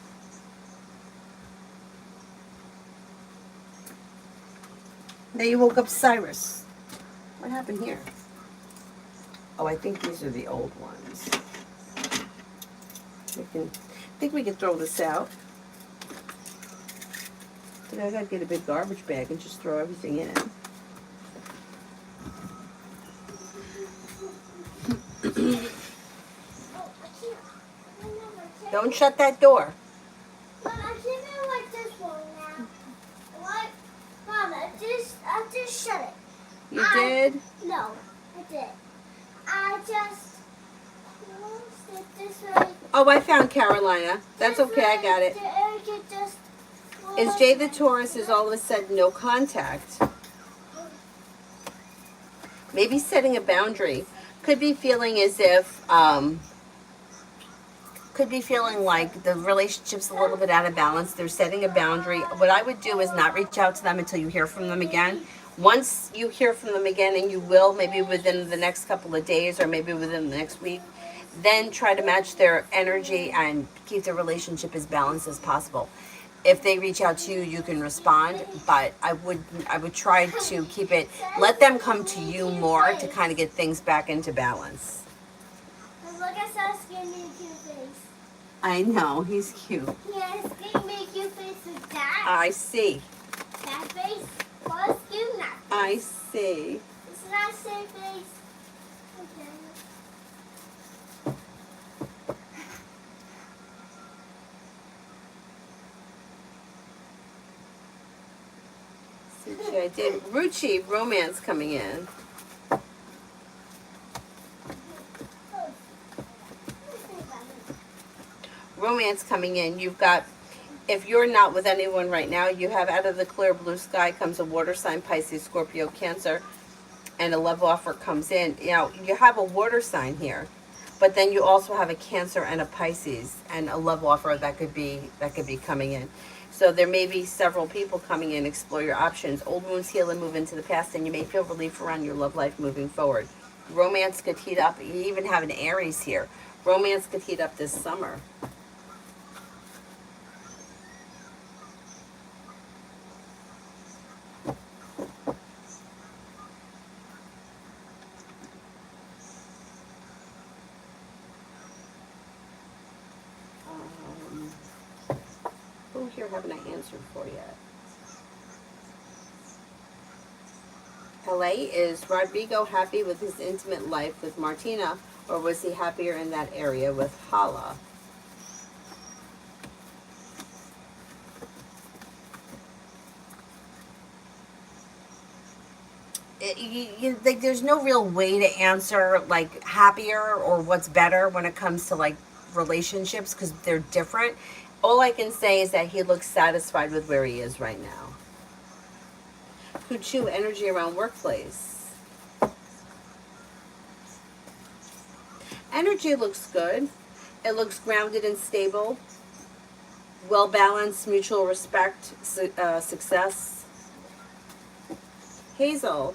Now you woke up Cyrus. What happened here? Oh, I think these are the old ones. I think we can throw this out. But I gotta get a big garbage bag and just throw everything in. Don't shut that door. Mom, I keep it like this one now. What? Mom, I just shut it. You did? No, I did. I just closed it this way. Oh, I found Carolina. That's This okay, I way, got it. the air can just Is Jay the Taurus is all of a sudden no contact? Maybe setting a boundary. Could be feeling as if, could be feeling like the relationship's a little bit out of balance. They're setting a boundary. What I would do is not reach out to them until you hear from them again. Once you hear from them again, and you will, maybe within the next couple of days or maybe within the next week, then try to match their energy and keep the relationship as balanced as possible. If they reach out to you, you can respond, but I would try to keep it, let them come to you more to kind of get things back into balance. Look at Saskia make cute face. I know, he's cute. Yes, can make cute face with that. I see. That face was cute now. I see. It's not the same face. Okay. See, I did. Ruchi, romance coming in. Romance coming in. You've got, if you're not with anyone right now, you have out of the clear blue sky comes a water sign, Pisces, Scorpio, Cancer, and a love offer comes in. You know, you have a water sign here, but then you also have a Cancer and a Pisces and a love offer that could be coming in. So there may be several people coming in. Explore your options. Old wounds heal and move into the past, and you may feel relief around your love life moving forward. Romance could heat up. You even have an Aries here. Romance could heat up this summer. Who here haven't I answered for yet? LA, is Rodrigo happy with his intimate life with Martina, or was he happier in that area with Hala? Like, there's no real way to answer like happier or what's better when it comes to like relationships, because they're different. All I can say is that he looks satisfied with where he is right now. Kuchu, energy around workplace. Energy looks good. It looks grounded and stable. Well balanced, mutual respect, success. Hazel,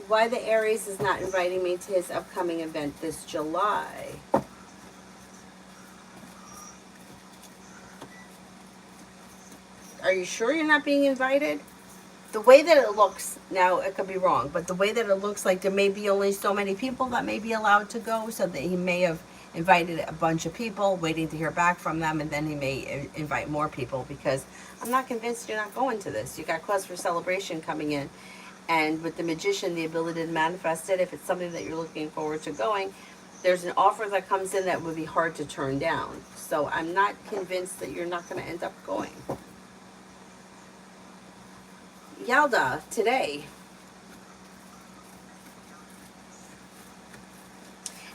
why the Aries is not inviting me to his upcoming event this July? Are you sure you're not being invited? The way that it looks, now it could be wrong, but the way that it looks like there may be only so many people that may be allowed to go, so that he may have invited a bunch of people, waiting to hear back from them, and then he may invite more people, because I'm not convinced you're not going to this. You got cause for celebration coming in, and with the Magician, the ability to manifest it, if it's something that you're looking forward to going, there's an offer that comes in that would be hard to turn down. So I'm not convinced that you're not going to end up going. Yalda, today.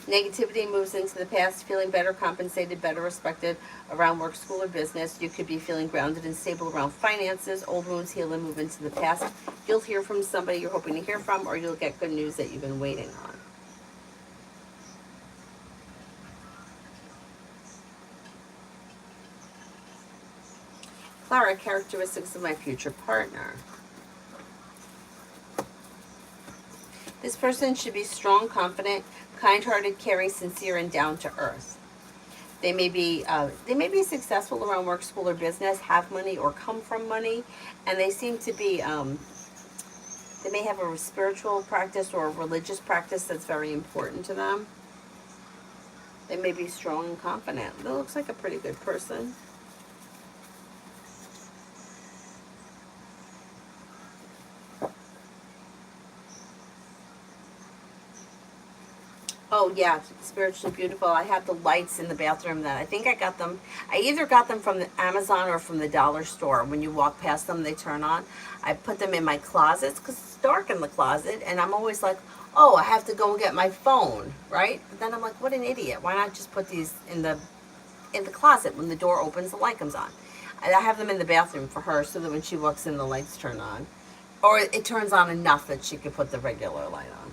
Negativity moves into the past, feeling better compensated, better respected around work, school, or business. You could be feeling grounded and stable around finances. Old wounds heal and move into the past. You'll hear from somebody you're hoping to hear from, or you'll get good news that you've been waiting on. Clara, characteristics of my future partner. This person should be strong, confident, kind-hearted, caring, sincere, and down to earth. They may be successful around work, school, or business, have money or come from money, and they seem to be. They may have a spiritual practice or a religious practice that's very important to them. They may be strong and confident. It looks like a pretty good person. Oh yeah, spiritually beautiful. I have the lights in the bathroom that I think I got them. I either got them from the Amazon or from the dollar store. When you walk past them, they turn on. I put them in my closets because it's dark in the closet, and I'm always like, oh, I have to go get my phone, right? But then I'm like, what an idiot. Why not just put these in the closet? When the door opens, the light comes on. And I have them in the bathroom for her so that when she walks in, the lights turn on, or it turns on enough that she could put the regular light on.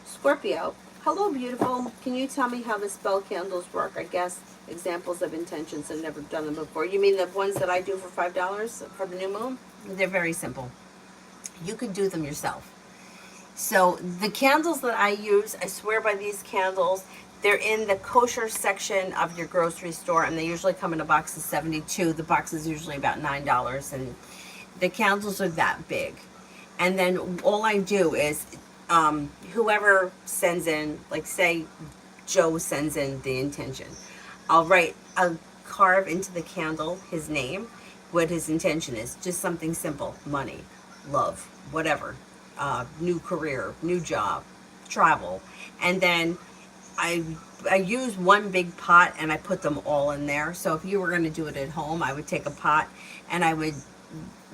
Scorpio, hello beautiful. Can you tell me how the spell candles work? I guess examples of intentions. I've never done them before. You mean the ones that I do for $5 for the new moon? They're very simple. You can do them yourself. So the candles that I use, I swear by these candles. They're in the kosher section of your grocery store, and they usually come in a box of 72. The box is usually about $9, and the candles are that big. And then all I do is, whoever sends in, like say Joe sends in the intention, I'll carve into the candle his name, what his intention is, just something simple: money, love, whatever, new career, new job, travel. And then I I use one big pot and I put them all in there. So if you were going to do it at home, I would take a pot and I would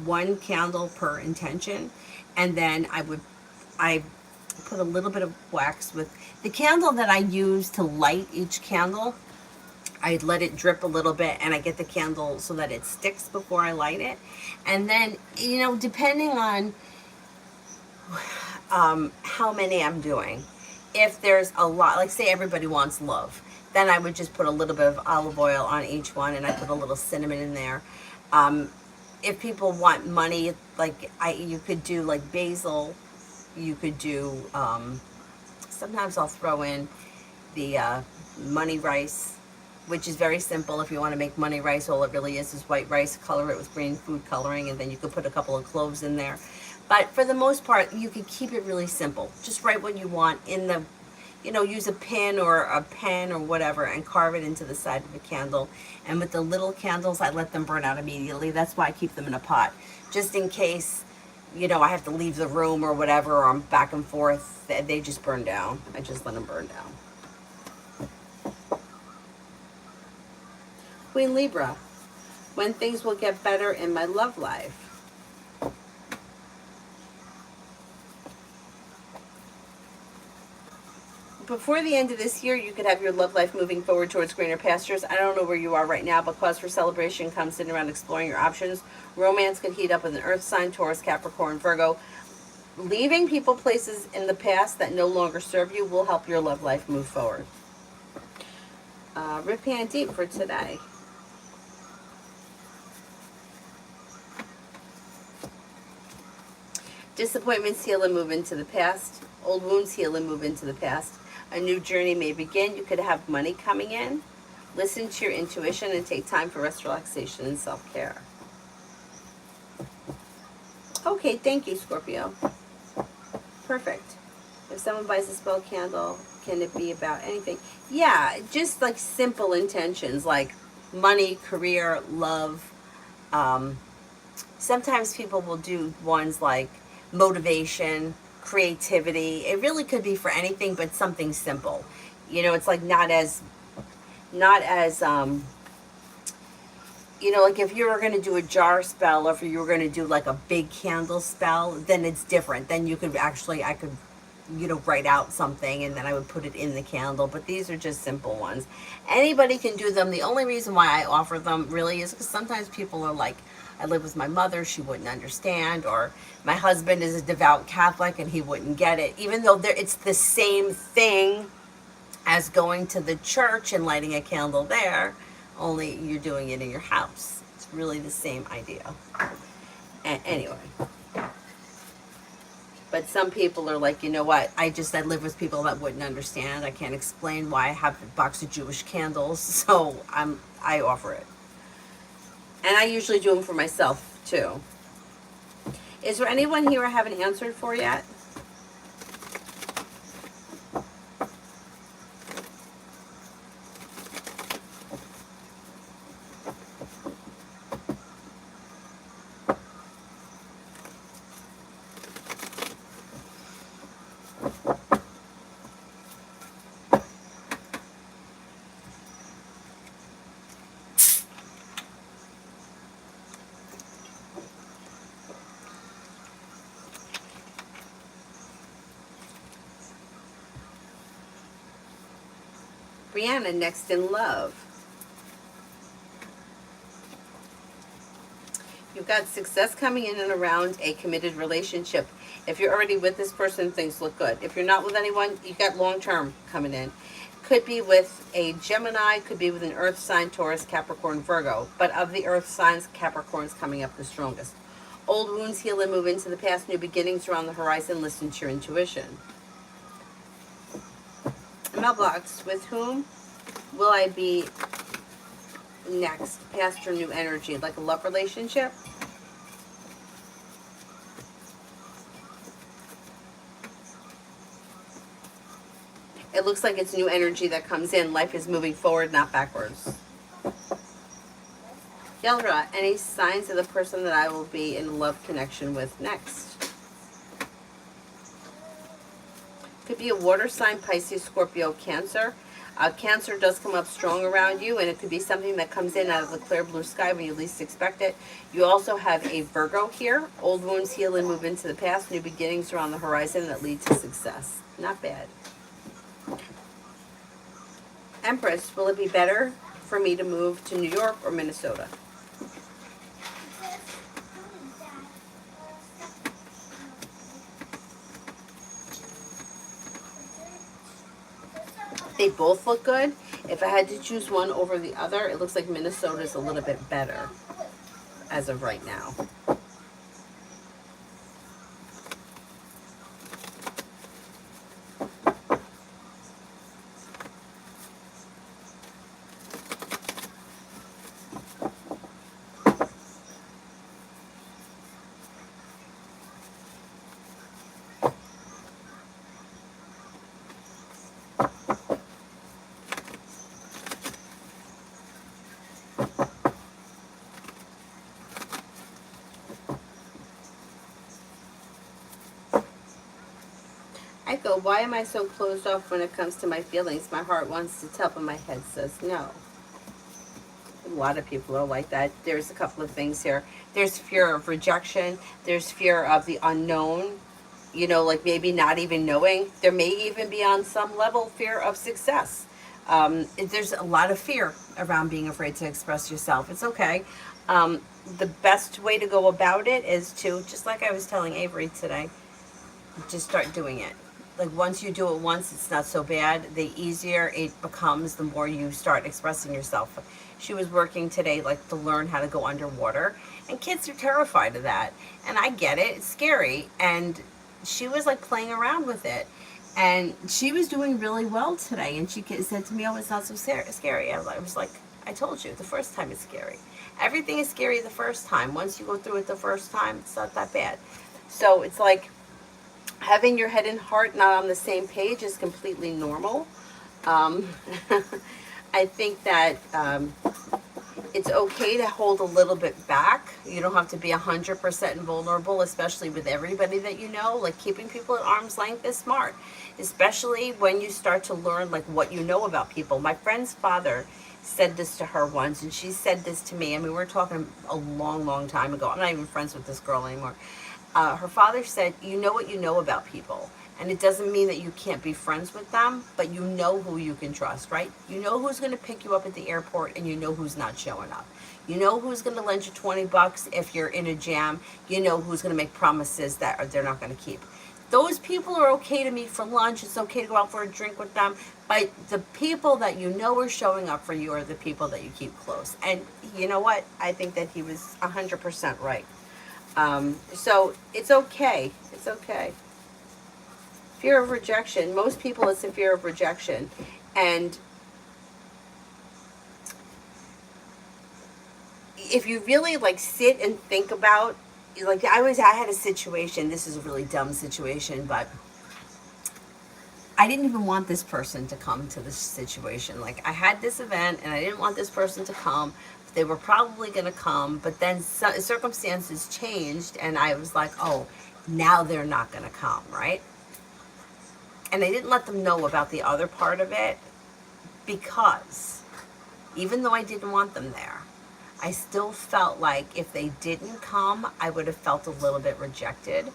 one candle per intention, and then I put a little bit of wax with the candle that I use to light each candle. I let it drip a little bit and I get the candle so that it sticks before I light it. And then, depending on how many I'm doing, if there's a lot, like say everybody wants love, then I would just put a little bit of olive oil on each one and I put a little cinnamon in there. If people want money, like you could do like basil, you could do, sometimes I'll throw in the money rice, which is very simple. If you want to make money rice, all it really is white rice, color it with green food coloring, and then you could put a couple of cloves in there. But for the most part, you could keep it really simple. Just write what you want in the, use a pin or a pen or whatever and carve it into the side of the candle. And with the little candles, I let them burn out immediately. That's why I keep them in a pot, just in case, I have to leave the room or whatever, or I'm back and forth. They just burn down. I just let them burn down. Queen Libra, when things will get better in my love life. Before the end of this year, you could have your love life moving forward towards greener pastures. I don't know where you are right now, but cause for celebration comes in around exploring your options. Romance could heat up with an earth sign: Taurus, Capricorn, Virgo. Leaving people, places in the past that no longer serve you will help your love life move forward. Rip Hand Deep for today. Disappointments heal and move into the past. Old wounds heal and move into the past. A new journey may begin. You could have money coming in. Listen to your intuition and take time for rest, relaxation, and self-care. Okay, thank you, Scorpio. Perfect. If someone buys a spell candle, can it be about anything? Yeah, just like simple intentions like money, career, love. Sometimes people will do ones like motivation, creativity. It really could be for anything, but something simple. It's like not as like if you were going to do a jar spell, or if you were going to do like a big candle spell, then it's different. Then I could write out something and then I would put it in the candle. But these are just simple ones. Anybody can do them. The only reason why I offer them really is because sometimes people are like, I live with my mother, she wouldn't understand, or my husband is a devout Catholic and he wouldn't get it, even though it's the same thing as going to the church and lighting a candle there, only you're doing it in your house. It's really the same idea. Anyway. But some people are like, you know what, I live with people that wouldn't understand. I can't explain why I have a box of Jewish candles, so I offer it. And I usually do them for myself, too. Is there anyone here I haven't answered for yet? Brianna, next in love. You've got success coming in and around a committed relationship. If you're already with this person, things look good. If you're not with anyone, you've got long-term coming in. Could be with a Gemini, could be with an Earth sign, Taurus, Capricorn, Virgo. But of the Earth signs, Capricorn's coming up the strongest. Old wounds heal and move into the past. New beginnings are on the horizon. Listen to your intuition. Mailbox, with whom will I be next? Past or new energy, like a love relationship? It looks like it's new energy that comes in. Life is moving forward, not backwards. Yeldra, any signs of the person that I will be in love connection with next? Could be a water sign, Pisces, Scorpio, Cancer. Cancer does come up strong around you, and it could be something that comes in out of the clear blue sky when you least expect it. You also have a Virgo here. Old wounds heal and move into the past. New beginnings are on the horizon that lead to success. Not bad. Empress, will it be better for me to move to New York or Minnesota? They both look good. If I had to choose one over the other, it looks like Minnesota is a little bit better as of right now. I go, why am I so closed off when it comes to my feelings? My heart wants to tell, but my head says no. A lot of people are like that. There's a couple of things here. There's fear of rejection. There's fear of the unknown. You know, like maybe not even knowing. There may even be on some level fear of success. There's a lot of fear around being afraid to express yourself. It's okay. The best way to go about it is to, just like I was telling Avery today, just start doing it. Like once you do it once, it's not so bad. The easier it becomes, the more you start expressing yourself. She was working today like to learn how to go underwater, and kids are terrified of that. And I get it, it's scary. And she was like playing around with it. And she was doing really well today. And she said to me, oh, it's not so scary. I was like, I told you, the first time it's scary. Everything is scary the first time. Once you go through it the first time, it's not that bad. So it's like, having your head and heart not on the same page is completely normal. I think that it's okay to hold a little bit back. You don't have to be 100% vulnerable, especially with everybody that you know. Like keeping people at arm's length is smart, especially when you start to learn like what you know about people. My friend's father said this to her once, and she said this to me. I mean, we were talking a long, long time ago. I'm not even friends with this girl anymore. Her father said, you know what you know about people. And it doesn't mean that you can't be friends with them, but you know who you can trust, right? You know who's going to pick you up at the airport, and you know who's not showing up. You know who's going to lend you $20 if you're in a jam. You know who's going to make promises that they're not going to keep. Those people are okay to meet for lunch. It's okay to go out for a drink with them. But the people that you know are showing up for you are the people that you keep close. And you know what? I think that he was 100% right. So it's okay. It's okay. Fear of rejection. Most people, it's a fear of rejection. And if you really like sit and think about, like I had a situation, this is a really dumb situation, but I didn't even want this person to come to this situation. Like I had this event and I didn't want this person to come. They were probably going to come, but then circumstances changed and I was like, oh, now they're not going to come, right? And I didn't let them know about the other part of it because even though I didn't want them there, I still felt like if they didn't come, I would have felt a little bit rejected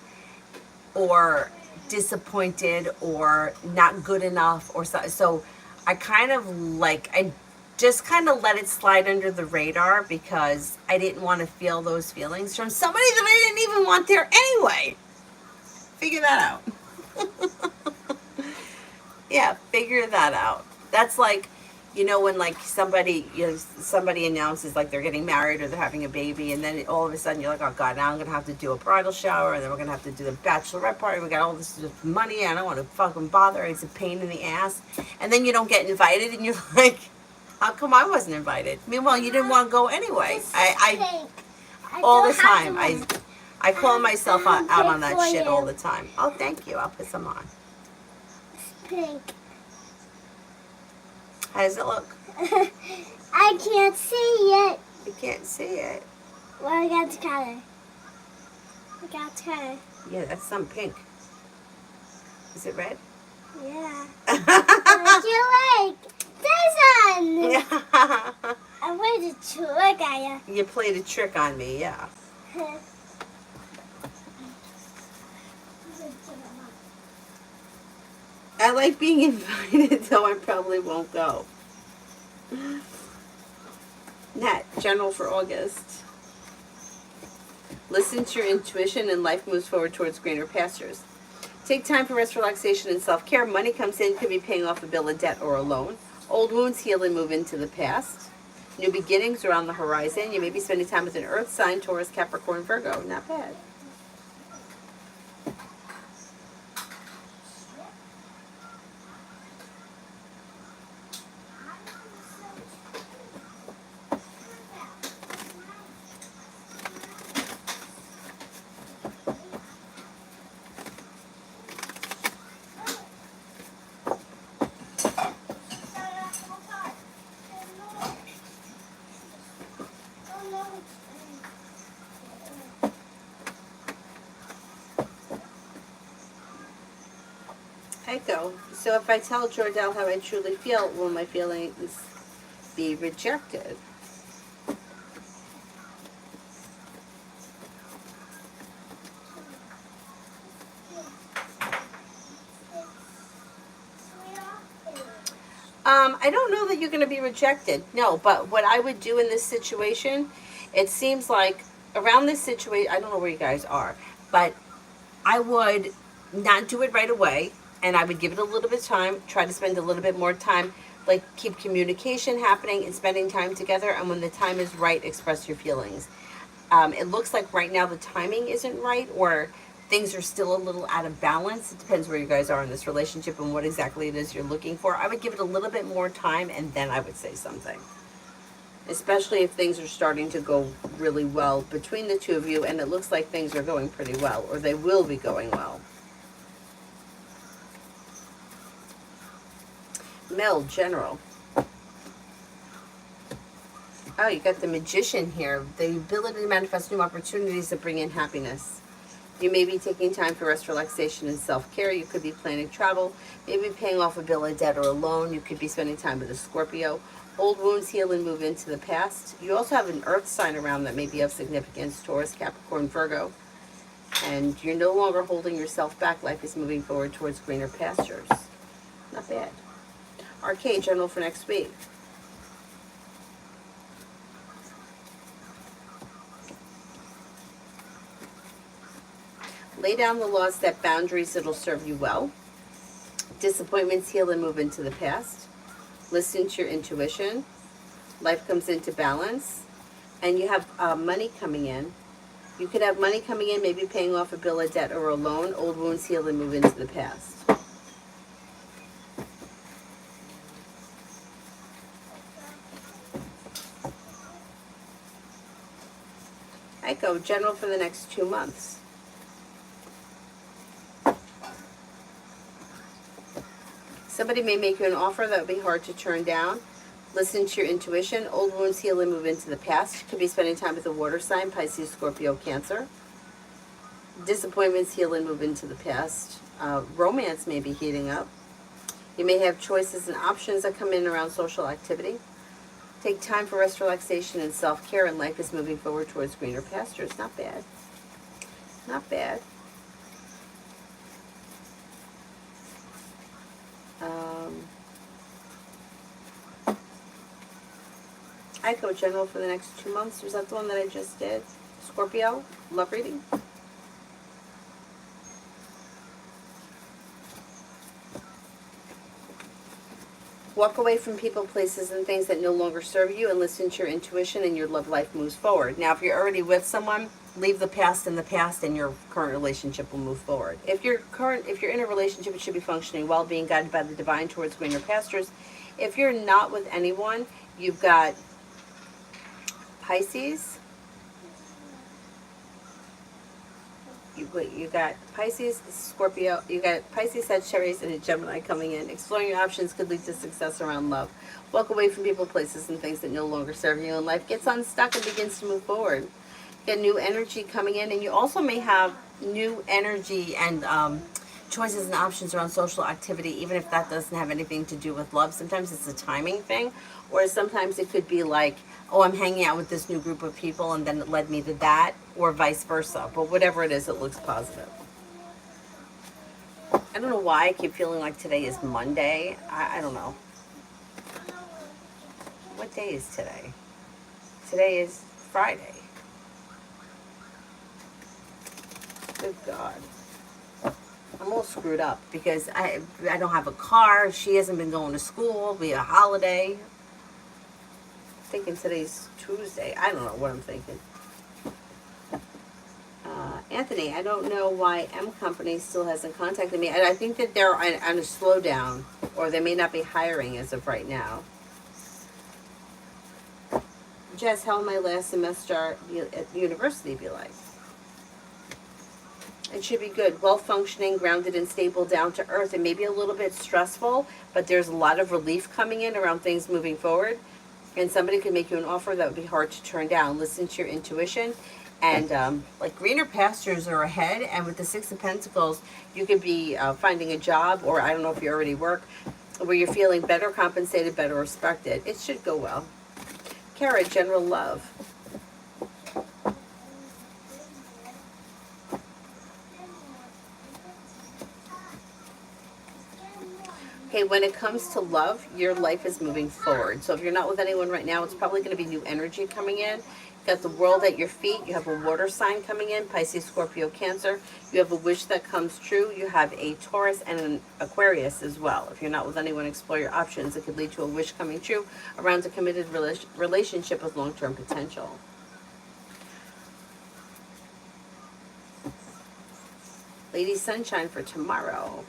or disappointed or not good enough or so I kind of like, I just kind of let it slide under the radar because I didn't want to feel those feelings from somebody that I didn't even want there anyway. Figure that out. Yeah, figure that out. That's like, when like somebody announces like they're getting married or they're having a baby, and then all of a sudden you're like, oh God, now I'm gonna have to do a bridal shower, and then we're gonna have to do the bachelorette party. We got all this money, and I don't want to fucking bother. It's a pain in the ass, and then you don't get invited, and you're like, how come I wasn't invited? Meanwhile, you didn't want to go anyway. I all the time. I call myself out on that shit all the time. Oh, thank you. I'll put some on. Pink. How does it look? I can't see it. You can't see it. Well, I got the color. I got the color. Yeah, that's some pink. Is it red? Yeah. What you like? This one. Yeah. I played a trick at you. You played a trick on me, yeah. I like being invited, so I probably won't go. Nat, general for August. Listen to your intuition and life moves forward towards greener pastures. Take time for rest, relaxation, and self-care. Money comes in, could be paying off a bill of debt or a loan. Old wounds heal and move into the past. New beginnings are on the horizon. You may be spending time with an earth sign, Taurus, Capricorn, Virgo. Not bad. Echo. So if I tell Jordell how I truly feel, will my feelings be rejected? I don't know that you're going to be rejected. No, but what I would do in this situation, it seems like around this situation, I don't know where you guys are, but I would not do it right away, and I would give it a little bit of time, try to spend a little bit more time, like keep communication happening and spending time together, and when the time is right, express your feelings. It looks like right now the timing isn't right, or things are still a little out of balance. It depends where you guys are in this relationship and what exactly it is you're looking for. I would give it a little bit more time, and then I would say something. Especially if things are starting to go really well between the two of you, and it looks like things are going pretty well, or they will be going well. Mel, general. Oh, you got the magician here. The ability to manifest new opportunities that bring in happiness. You may be taking time for rest, relaxation, and self-care. You could be planning travel, maybe paying off a bill of debt or a loan. You could be spending time with a Scorpio. Old wounds heal and move into the past. You also have an earth sign around that may be of significance, Taurus, Capricorn, Virgo. And you're no longer holding yourself back. Life is moving forward towards greener pastures. Not bad. Arcade, general for next week. Lay down the laws, set boundaries that'll serve you well. Disappointments heal and move into the past. Listen to your intuition. Life comes into balance. And you have money coming in. You could have money coming in, maybe paying off a bill of debt or a loan. Old wounds heal and move into the past. Echo, general for the next 2 months. Somebody may make you an offer that would be hard to turn down. Listen to your intuition. Old wounds heal and move into the past. You could be spending time with a water sign, Pisces, Scorpio, Cancer. Disappointments heal and move into the past. Romance may be heating up. You may have choices and options that come in around social activity. Take time for rest, relaxation, and self-care, and life is moving forward towards greener pastures. Not bad. Not bad. I go general for the next 2 months. Was that the one that I just did? Scorpio, love reading. Walk away from people, places, and things that no longer serve you and listen to your intuition and your love life moves forward. Now, if you're already with someone, leave the past in the past and your current relationship will move forward. If you're in a relationship, it should be functioning well, being guided by the divine towards greener pastures. If you're not with anyone, you've got Pisces. You got Pisces, Scorpio, you got Pisces, Sagittarius, and a Gemini coming in. Exploring your options could lead to success around love. Walk away from people, places, and things that no longer serve you in life. Gets unstuck and begins to move forward. Get new energy coming in, and you also may have new energy and choices and options around social activity, even if that doesn't have anything to do with love. Sometimes it's a timing thing, or sometimes it could be like, oh, I'm hanging out with this new group of people, and then it led me to that, or vice versa. But whatever it is, it looks positive. I don't know why I keep feeling like today is Monday. I don't know. What day is today? Today is Friday. Good God. I'm all screwed up because I don't have a car. She hasn't been going to school. It'll be a holiday. I'm thinking today's Tuesday. I don't know what I'm thinking. Anthony, I don't know why M Company still hasn't contacted me. And I think that they're on a slowdown, or they may not be hiring as of right now. Jess, how will my last semester at the university be like? It should be good, well-functioning, grounded and stable, down to earth, and maybe a little bit stressful, but there's a lot of relief coming in around things moving forward, and somebody could make you an offer that would be hard to turn down. Listen to your intuition, and like greener pastures are ahead, and with the Six of Pentacles, you could be finding a job, or I don't know if you already work, where you're feeling better compensated, better respected. It should go well. Kara, general love. Okay, when it comes to love, your life is moving forward. So if you're not with anyone right now, it's probably going to be new energy coming in. You got the world at your feet. You have a water sign coming in, Pisces, Scorpio, Cancer. You have a wish that comes true. You have a Taurus and an Aquarius as well. If you're not with anyone, explore your options. It could lead to a wish coming true around a committed relationship with long-term potential. Lady Sunshine for tomorrow.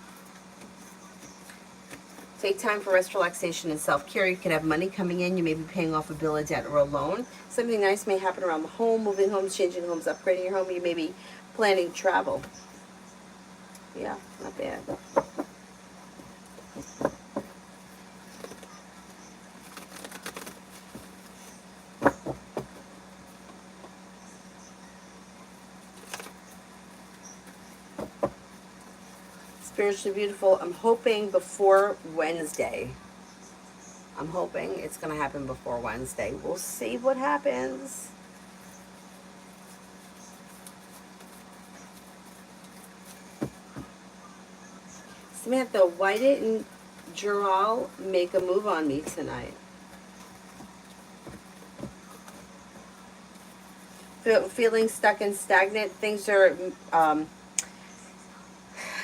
Take time for rest, relaxation, and self-care. You can have money coming in. You may be paying off a bill, a debt, or a loan. Something nice may happen around the home, moving homes, changing homes, upgrading your home. You may be planning travel. Yeah, not bad. Spiritually beautiful. I'm hoping before Wednesday. I'm hoping it's going to happen before Wednesday. We'll see what happens. Samantha, why didn't Gerald make a move on me tonight? Feeling stuck and stagnant. Things are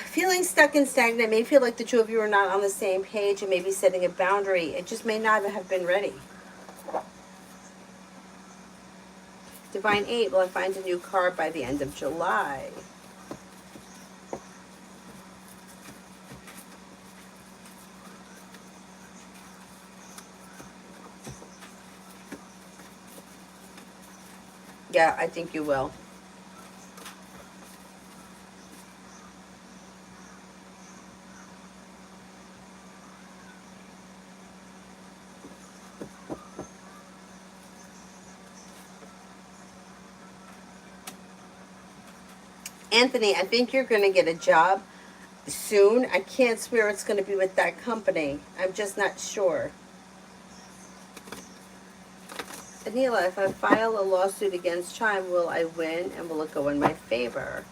feeling stuck and stagnant. May feel like the two of you are not on the same page and maybe setting a boundary. It just may not have been ready. Divine 8, will I find a new card by the end of July? Yeah, I think you will. Anthony, I think you're going to get a job soon. I can't swear it's going to be with that company. I'm just not sure. Anila, if I file a lawsuit against Chime, will I win and will it go in my favor?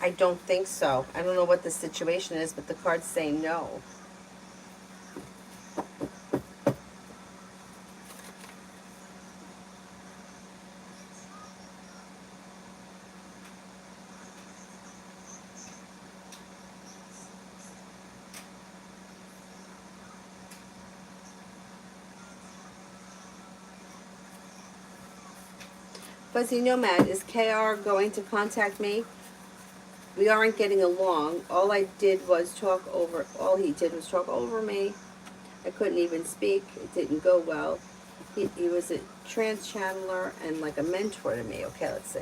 I don't think so. I don't know what the situation is, but the cards say no. Fuzzy Nomad, is KR going to contact me? We aren't getting along. All he did was talk over me. I couldn't even speak. It didn't go well. He was a trans channeler and like a mentor to me. Okay, let's see.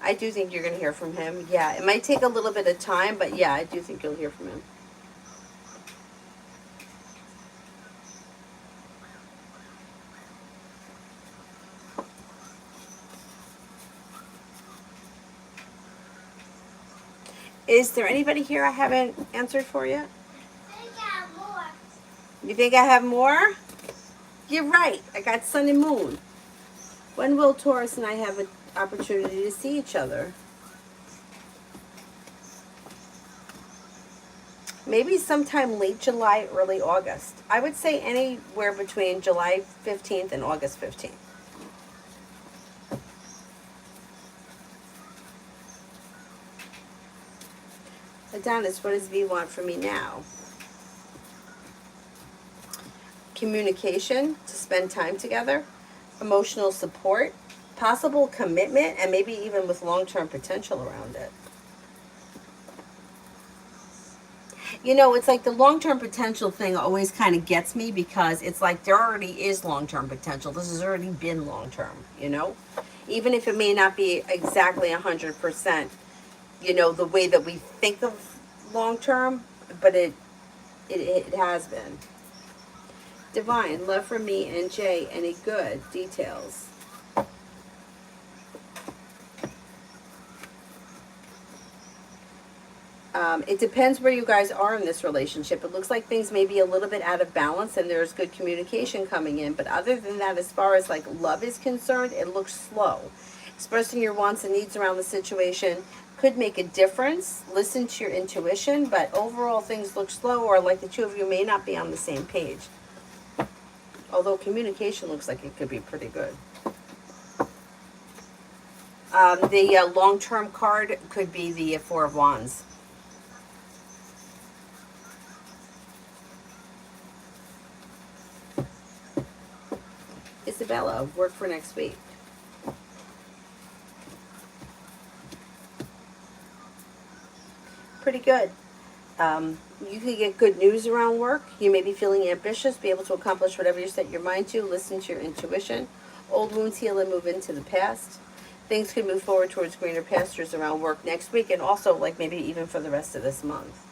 I do think you're going to hear from him. Yeah, it might take a little bit of time, but yeah, I do think you'll hear from him. Is there anybody here I haven't answered for yet? I got more. You think I have more? You're right. I got sun and moon. When will Taurus and I have an opportunity to see each other? Maybe sometime late July, early August. I would say anywhere between July 15th and August 15th. Adonis, what does V want from me now? Communication, to spend time together, emotional support, possible commitment, and maybe even with long-term potential around it. You know, it's like the long-term potential thing always kind of gets me because it's like there already is long-term potential. This has already been long-term, you know? Even if it may not be exactly 100%, you know, the way that we think of long-term, but it has been. Divine, love for me and Jay, any good details? It depends where you guys are in this relationship. It looks like things may be a little bit out of balance and there's good communication coming in. But other than that, as far as like love is concerned, it looks slow. Expressing your wants and needs around the situation could make a difference. Listen to your intuition, but overall things look slow, or like the two of you may not be on the same page. Although communication looks like it could be pretty good. The long-term card could be the Four of Wands. Isabella, work for next week. Pretty good. You could get good news around work. You may be feeling ambitious, be able to accomplish whatever you set your mind to. Listen to your intuition. Old wounds heal and move into the past. Things could move forward towards greener pastures around work next week, and also like maybe even for the rest of this month.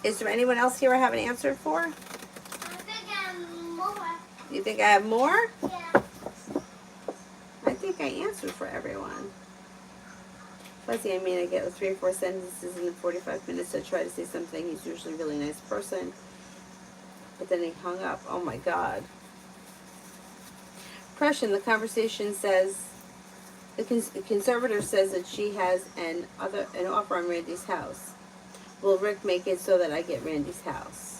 Is there anyone else here I haven't answered for? I think I have more. You think I have more? Yeah. I think I answered for everyone. Fuzzy, I mean, I get 3 or 4 sentences in the 45 minutes to try to say something. He's usually a really nice person. But then he hung up. Oh my God. Pression, the conversation says, the conservator says that she has an offer on Randy's house. Will Rick make it so that I get Randy's house?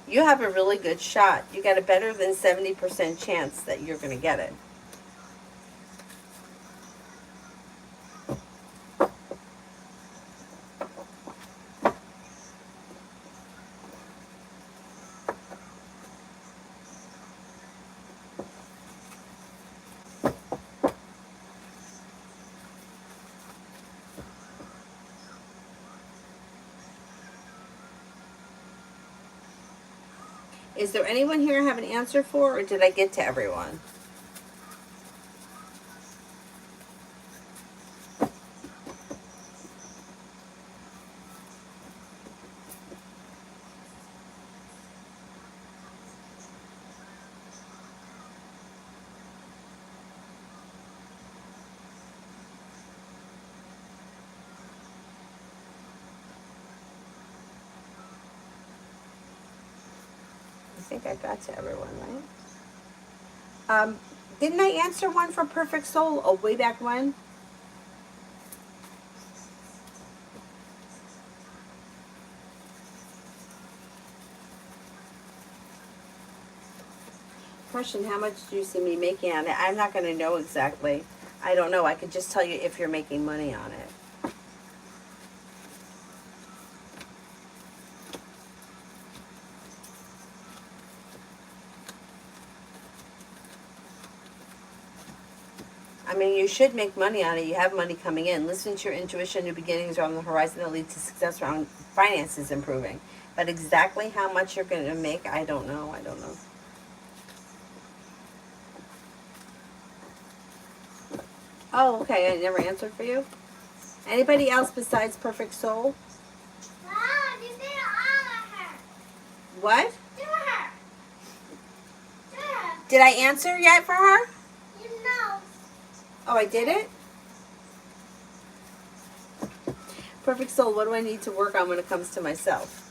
You have a really good shot. You got a better than 70% chance that you're going to get it. Is there anyone here I have an answer for, or did I get to everyone? think I got to everyone, right? Didn't I answer one for Perfect Soul? Oh, way back when? Question, how much do you see me making on it? I'm not going to know exactly. I don't know. I could just tell you if you're making money on it. I mean, you should make money on it. You have money coming in. Listen to your intuition. New beginnings are on the horizon that lead to success around finances improving. But exactly how much you're going to make, I don't know. I don't know. Oh, okay. I never answered for you. Anybody else besides Perfect Soul? Mom, you did all of her. What? Do her. Do her. Did I answer yet for her? You know. Oh, I did it? Perfect Soul, what do I need to work on when it comes to myself?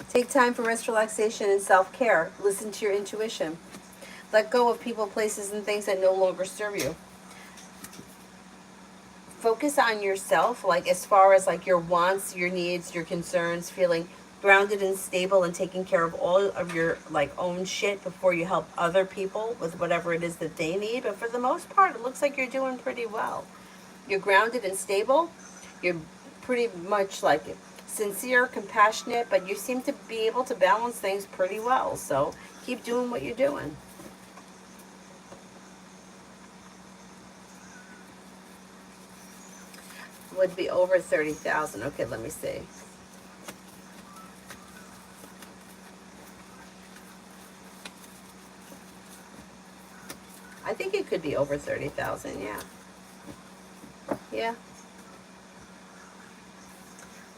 Take time for rest, relaxation, and self-care. Listen to your intuition. Let go of people, places, and things that no longer serve you. Focus on yourself, like as far as like your wants, your needs, your concerns, feeling grounded and stable and taking care of all of your like own shit before you help other people with whatever it is that they need. But for the most part, it looks like you're doing pretty well. You're grounded and stable. You're pretty much like sincere, compassionate, but you seem to be able to balance things pretty well. So keep doing what you're doing. Would be over 30,000. Okay, let me see. I think it could be over 30,000. Yeah. Yeah.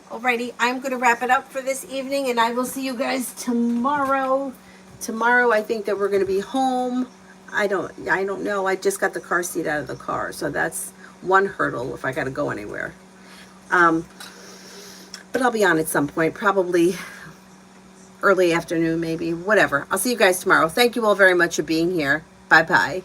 Alrighty, I'm going to wrap it up for this evening, and I will see you guys tomorrow. Tomorrow, I think that we're going to be home. I don't know. I just got the car seat out of the car, so that's one hurdle if I got to go anywhere. But I'll be on at some point, probably early afternoon, maybe, whatever. I'll see you guys tomorrow. Thank you all very much for being here. Bye-bye.